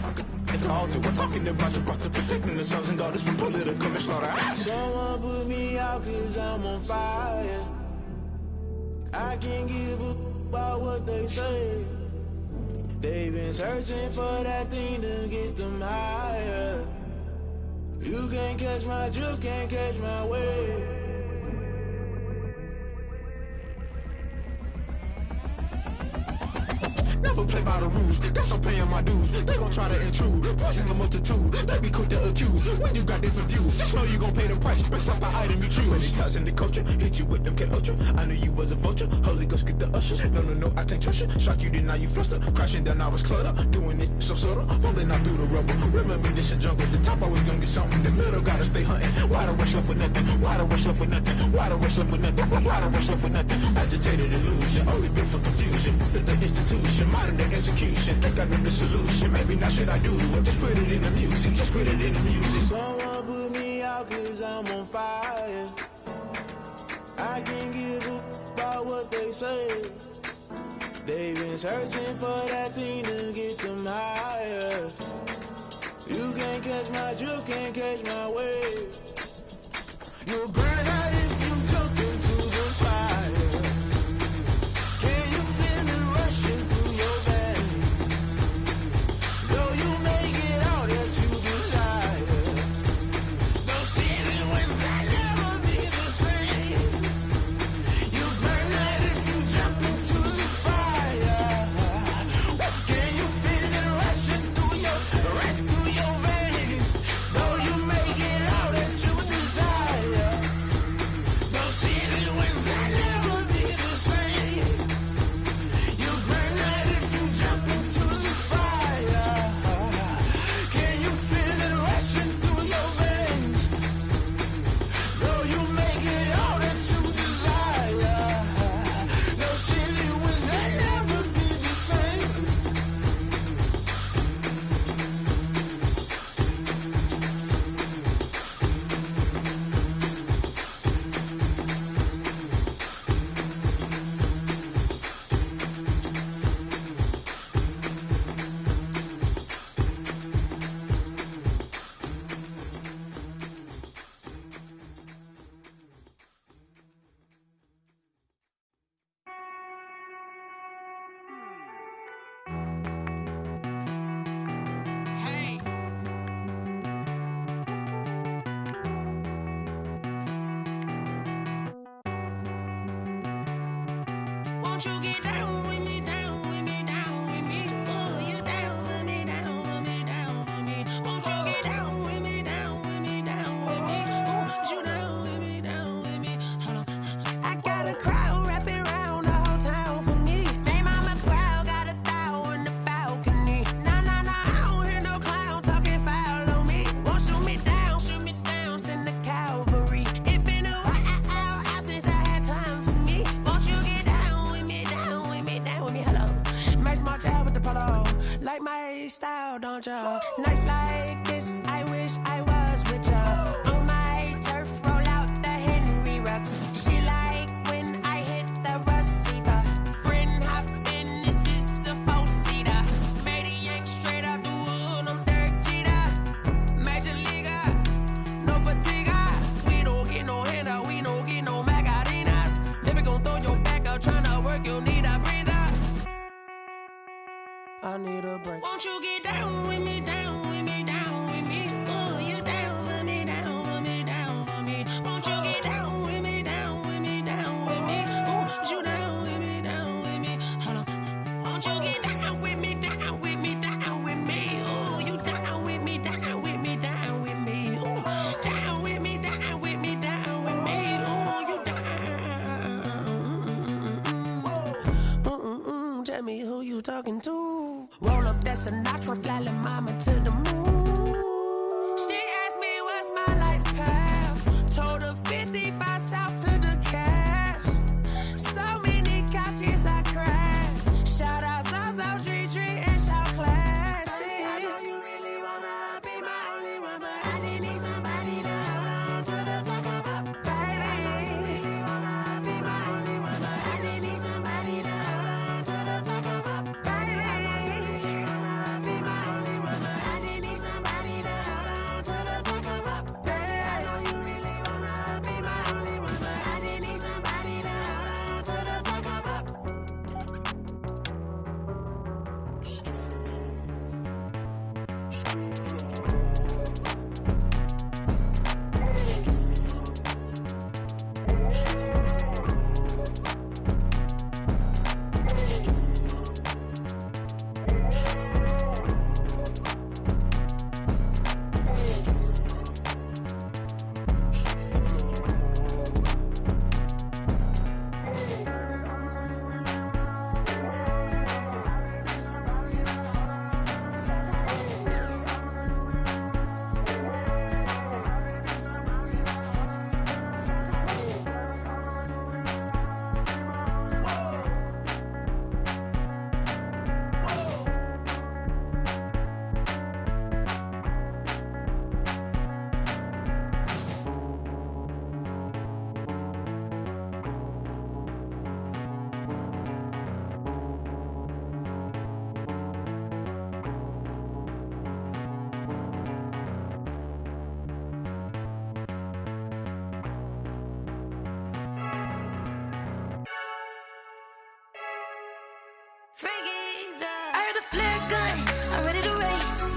it's all to. We're talking about you, about to protecting the sons and daughters from political manslaughter. Someone put me out cause I'm on fire. I can't give up about what they say. They've been searching for that thing to get them higher. You can't catch my drift, can't catch my wave. Never play by the rules, guess I'm paying my dues. They gon' try to intrude, poison the multitude. They be quick to accuse when you got different views. Just know you gon' pay the price, based off the item you choose. Many times in the culture, hit you with them K-Ultra. I knew you was a vulture, Holy Ghost get the ushers. No, I can't trust you. Shock you, then now you fluster. Crashing down, I was cluttered. Doing this so subtle, fumbling out through the rubble. Remember this in jungle, the top always gonna get something. The middle gotta stay hunting. Why the rush left for nothing? Why the rush left for nothing? Why the rush left for nothing? Why the rush left for nothing? Agitated illusion, only built for confusion. The institution, modern day execution. Think I know the solution. Maybe now should I do it? Just put it in the music. Just put it in the music. Someone put me out cause I'm on fire. I can't give up about what they say. They've been searching for that thing to get them higher. You can't catch my drift, can't catch my wave. You'll burn out if you jump into the fire. Can you feel it rushing through your veins? Though you make it all that you desire. No ceiling when that never be the same. You burn out if you jump into the fire. Can you feel it rushing through your veins? Though you make it all that you desire. No ceiling when that never be the same. You burn out if you jump into the fire. Can you feel it rushing through your veins? Though you make it all that you desire. No ceiling when that never be the same. Won't you get down with me, down with me, down with me? Oh, you down with me, down with me, down with me. Won't you get down with me, down with me, down with me? Oh, you down with me, down with me? Hold on. I got a crowd wrapping around the whole town for me. They mama proud, got a thou in the balcony. Nah, I don't hear no clown talking foul on me. Won't shoot me down, send the cavalry. It been a while since I had time for me. Won't you get down with me, down with me, down with me? Hello. Max March out with the polo. Like my style, don't ya? Nights like this, I wish I was with ya. On my turf, roll out the Henry Rux. She like when I hit the receiver. Friend hop in, this is a four-seater. Made a yank straight out the wood, I'm Derek Jeter. Major leaguer, no fatigue. We don't get no handout, we don't get no Macarinas. Never gon' throw your back out, tryna work, you need a breather. I need a break. Won't you get down with me, down with me, down talking to. Roll up that Sinatra, fly la mama to the moon. She asked me what's my life path. Told her 55 south to the cab. So many couches I cried. Shout out Zazo, Tree Tree, and shout classic. I know you really wanna be my only one, but I didn't need somebody to hold on to the second up, baby. I know you really wanna be my only one, but I didn't need somebody to hold on to the second up, baby. I know you really wanna be my only one, but I didn't need somebody to hold on to the second up, baby. I know you really wanna be my only one, but I didn't need somebody to hold on to the second up. I heard a flare gun, I'm ready to race.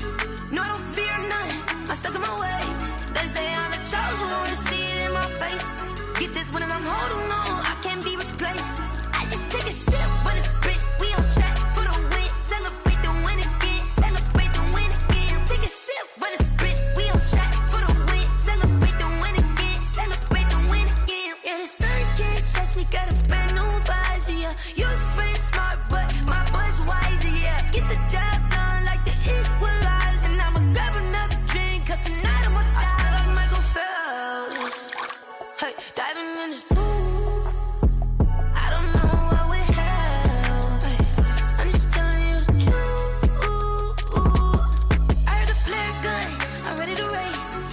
No, I don't fear none, I'm stuck in my ways. They say I'm the chosen one, to see it in my face. Get this one and I'm holding on, I can't be replaced. I just take a sip, but it's spit, we on track for the win. Celebrate the win again, celebrate the win again. Take a sip, but it's spit, we on track for the win. Celebrate the win again, celebrate the win again. Yeah, the sun can't touch me, got a brand new visor, yeah. Your friend smart, but my bud's wiser, yeah. Get the job done like the equalizer. And I'ma grab another drink, cause tonight I'ma die like Michael Phelps. Hey, diving in this pool, I don't know what would help. Hey, I'm just telling you the truth. I heard a flare gun, I'm ready to race.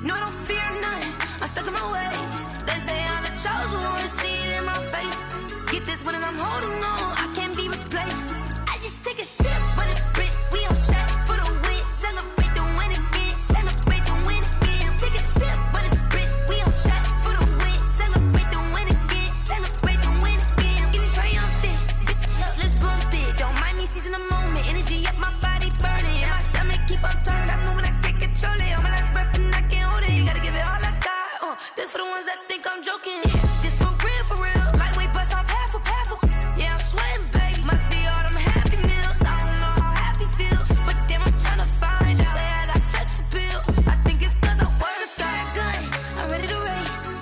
No, I don't fear none, I'm stuck in my ways. They say I'm the chosen one, to see it in my face. Get this one and I'm holding on, I can't be replaced. I just take a sip, but it's spit, we on track for the win. Celebrate the win again, celebrate the win again. Take a sip, but it's spit, we on track for the win. Celebrate the win again, celebrate the win again. Get it triumphant, look, let's bump it. Don't mind me seizing the moment, energy up my body burning. And my stomach keep on turning, stop moving, I can't control it. On my last breath and I can't hold it, you gotta give it all I got. This for the ones that think I'm joking. This for real, lightweight bust off half a. Yeah, I'm sweating, babe, must be all them happy meals. I don't know how happy feels, but damn, I'm tryna find you. Say I got sex appeal, I think it's cause I work that gun. I'm ready to race,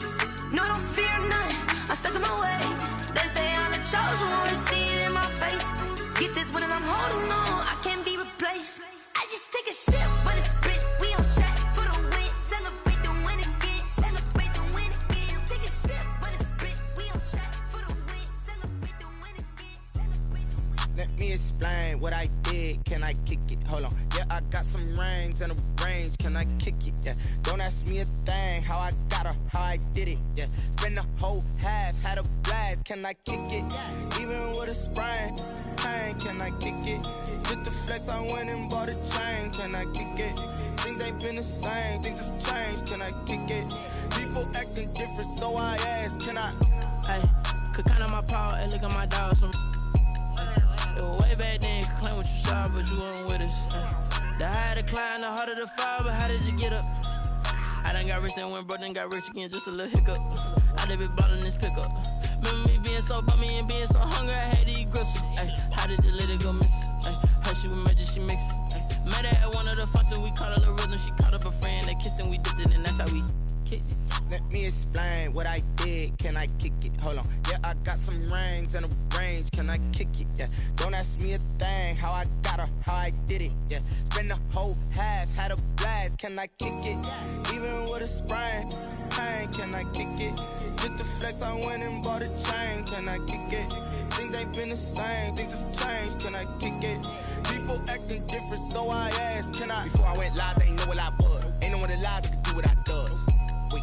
no, I don't fear none, I'm stuck in my ways. They say I'm the chosen one, to see it in my face. Get this one and I'm holding on, I can't be replaced. I just take a sip, but it's spit, we on track for the win. Celebrate the win again, celebrate the win again. Take a sip, but it's spit, we on track for the win. Celebrate the win again, celebrate the win. Let me explain what I did. Can I kick it? Hold on. Yeah, I got some rings and a range. Can I kick it? Yeah. Don't ask me a thing. How I got her, how I did it. Yeah. Spend the whole half, had a blast. Can I kick it? Even with a sprain, pain. Can I kick it? Just the flex, I went and bought a chain. Can I kick it? Things ain't been the same. Things have changed. Can I kick it? People acting different, so I ask. Can I? Hey, could count on my power and look at my dogs from. It was way back then, could claim what you saw, but you weren't with us. The higher the climb, the harder the fall, but how did you get up? I done got rich and went broke, then got rich again, just a little hiccup. I done been ballin' this pickup. Remember me being so bummy and being so hungry, I had to eat gristle. Ay, how did you let it go miss? Ay, her she was magic, she mixed. Met her at one of the functions, we caught a little rhythm, she caught up a friend, they kissed and we dipped it, and that's how we kicked it. Let me explain what I did, can I kick it? Hold on. Yeah, I got some rings and a range, can I kick it? Yeah, don't ask me a thing, how I got her, how I did it. Yeah, spend the whole half, had a blast, can I kick it? Even with a sprain, pain, can I kick it? Just to flex, I went and bought a chain, can I kick it? Things ain't been the same, things have changed, can I kick it? People acting different, so I asked, can I? Before I went live, they ain't know what I was. Ain't no one alive that could do what I does. Wait,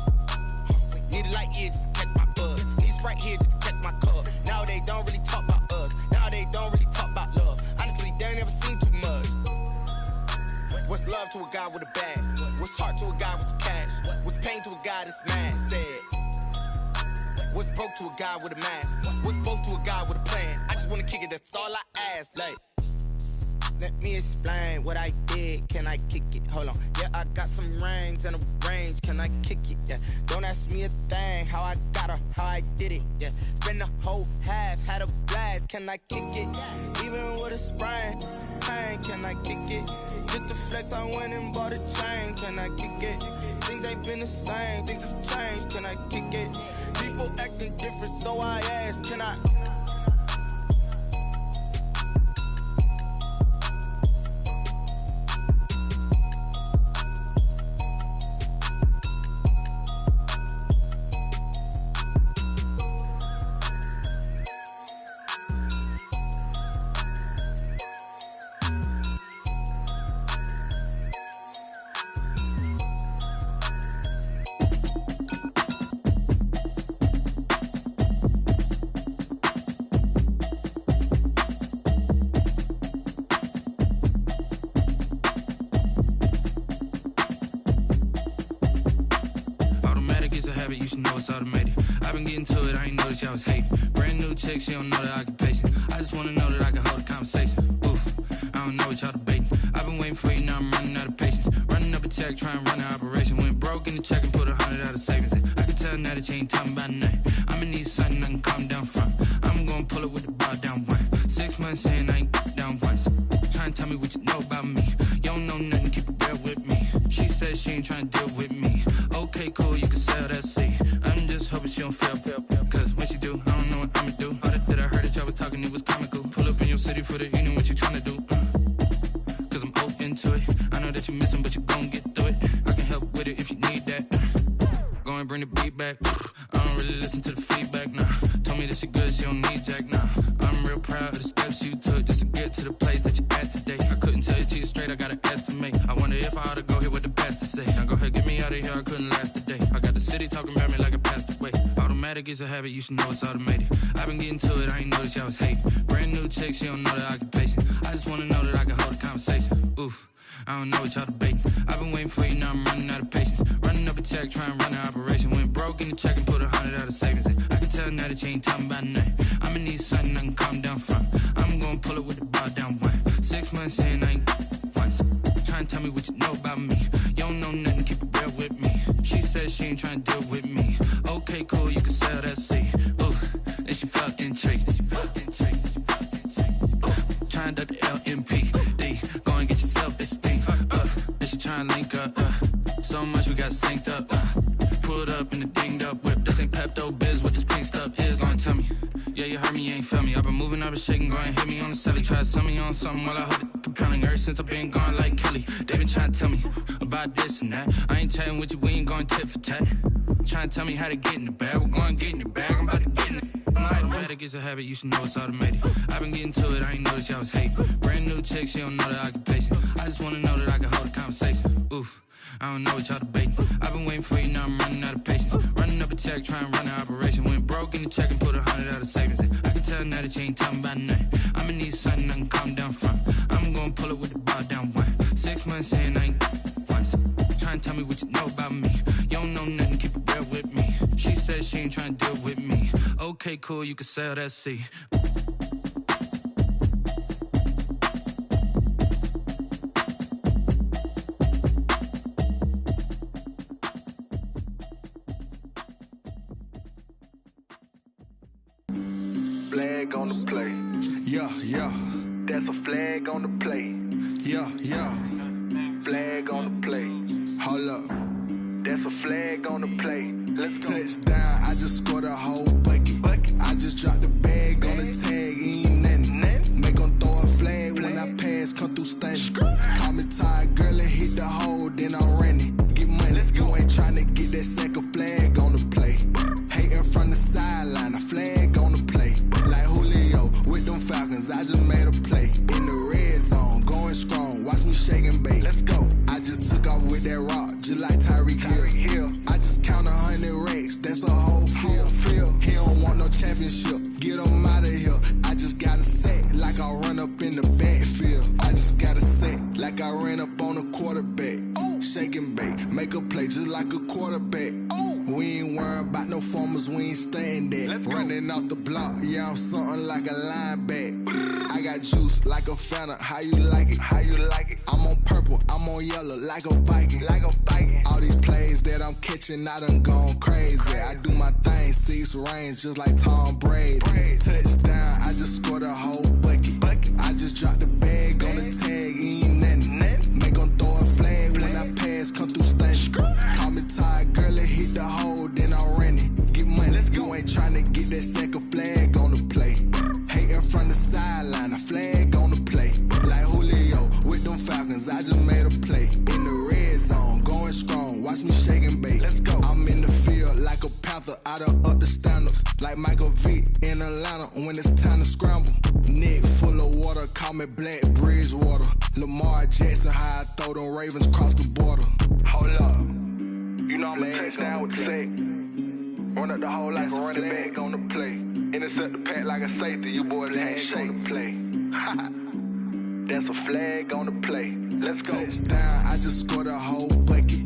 need a light here just to catch my buzz. Need Sprite here just to catch my cup. Now they don't really talk about us. Now they don't really talk about love. Honestly, they ain't never seen too much. What's love to a guy with a bag? What's heart to a guy with some cash? What's pain to a guy that's mad? Said. What's broke to a guy with a mask? What's both to a guy with a plan? I just wanna kick it, that's all I ask. Like, let me explain what I did, can I kick it? Hold on, yeah, I got some rings and a range, can I kick it? Yeah, don't ask me a thing, how I got her, how I did it. Yeah, spend the whole half, had a blast, can I kick it? Even with a sprain, pain, can I kick it? Just to flex, I went and bought a chain, can I kick it? Things ain't been the same, things have changed, can I kick it? People acting different, so I asked, can I? I was hating. Brand new chick, she don't know the occupation. I just wanna know that I can hold a conversation. Oof, I don't know what y'all debating. I've been waiting for you, now I'm running out of patience. Running up a check, trying to run an operation. Went broke in the check and put 100 out of savings in. I can tell now that you ain't talking about nothing. I'ma need something I can calm down from. I'm gonna pull it with the bar down one. 6 months in, I ain't down once. Trying to tell me what you know about me. You don't know nothing, keep it real with me. She said she ain't trying to deal with me. Okay, cool, you can sell that seat. I'm just hoping she don't fail. Cause when she do, I don't know what I'ma do. All that I heard that y'all was talking, it was comical. Pull up in your city for the evening, what you tryna do? Cause I'm open to it. I know that you missing, but you gon' get through it. I can help with it if you need that. Go and bring the beat back. I don't really listen to the feedback, nah. Told me that she good, she don't need jack, nah. I'm real proud of the steps you took just to get to the place that you're at today. I couldn't tell you to you straight, I gotta estimate. I wonder if I ought to go here with the best to say. Now go ahead, get me out of here, I couldn't last a day. I got the city talking about me like I passed away. Automatic is a habit, you should know it's automated. I've been getting to it, I ain't noticed y'all was hating. Brand new chick, she don't know the occupation. I just wanna know that I can hold a conversation. Oof, I don't know what y'all debating. I've been waiting for you, now I'm running out of patience. Running up a check, trying to run an operation. Went broke in the check and put 100 out of savings in. I can tell now that you ain't talking about nothing. I'ma need something I can calm down from. I'm gonna pull it with the bar down one. 6 months in, I ain't once. Trying to tell me what you know about me. You don't know nothing, keep it real with me. She said she ain't trying to deal with me. Okay, cool, you can sell that seat. Ooh, and she felt intrigued. Trying to the LMPD. Go and get your self-esteem. And she trying to link up. So much we got synced up. Pulled up in the dinged up whip. This ain't Pepto-Biz, what this pink stuff is. Gonna tell me. Yeah, you heard me, you ain't felt me. I've been moving, I've been shaking, go and hit me on the celly. Try to sell me on something while I hold it compelling. Ever since I've been gone like Kelly, they been trying to tell me about this and that. I ain't chatting with you, we ain't going tit for tat. Trying to tell me how to get in the bag, we're going to get in the bag, I'm about to get in it. I'm like, automatic is a habit, you should know it's automated. I've been getting to it, I ain't noticed y'all was hating. Brand new chick, she don't know the occupation. I just wanna know that I can hold a conversation. Oof, I don't know what y'all debating. I've been waiting for you, now I'm running out of patience. Running up a check, trying to run an operation. Went broke in the check and put 100 out of savings in. I can tell now that you ain't talking about nothing. I'ma need something I can calm down from. I'm gonna pull it with the bar down one. 6 months in, I ain't once. Trying to tell me what you know about me. You don't know nothing, keep it real with me. She said she ain't trying to deal with me. Okay, cool, you can sell that seat. Flag on the play. Yeah, yeah. That's a flag on the play. Yeah, yeah. Flag on the play. Hold up. That's a flag on the play. Let's go. Touchdown, I just scored a whole bucket. I just dropped the bag on the tag, ain't nothing. Make 'em throw a flag when I pass, come through stunning. Call me tired, girl, and hit the hole, then I'm running. Get money, you ain't tryna get that second flag on the play. Hating from the sideline, a flag on the play. Like Julio with them Falcons, I just made a play. In the red zone, going strong, watch me shake and bake. Let's go. I just took off with that rock, just like Tyreek Hill. I just count 100 racks, that's a whole field. He don't want no championship, get him out of here. I just got a set, like I run up in the backfield. I just got a set, like I ran up on a quarterback. Shake and bake, make a play just like a quarterback. We ain't worrying about no formers, we ain't staying there. Running off the block, yeah, I'm something like a linebacker. I got juice like a Fanta, how you like it? How you like it? I'm on purple, I'm on yellow, like a Viking. Like a Viking. All these plays that I'm catching, I done gone crazy. I do my thing, 6 range, just like Tom Brady. Touchdown, I just scored a whole bucket. I just dropped the bag on the tag, ain't nothing. Make 'em throw a flag when I pass, come through stunning. Call me tired, girl, and hit the hole, then I'm running. Get money, you ain't tryna get that second flag on the play. Hating from the sideline, a flag on the play. Like Julio with them Falcons, I just made a play. In the red zone, going strong, watch me shake and bake. Let's go. I'm in the field like a Panther, I done up the standards. Like Michael Vick in Atlanta when it's time to scramble. Neck full of water, call me Black Bridgewater. Lamar Jackson, how I throw them Ravens cross the border. Hold up, you know I'm a touchdown with the sack. Run up the hole like a running back on the play. Intercept the pack like a safety, you boys can't shake the play. That's a flag on the play. Let's go. Touchdown, I just scored a whole bucket.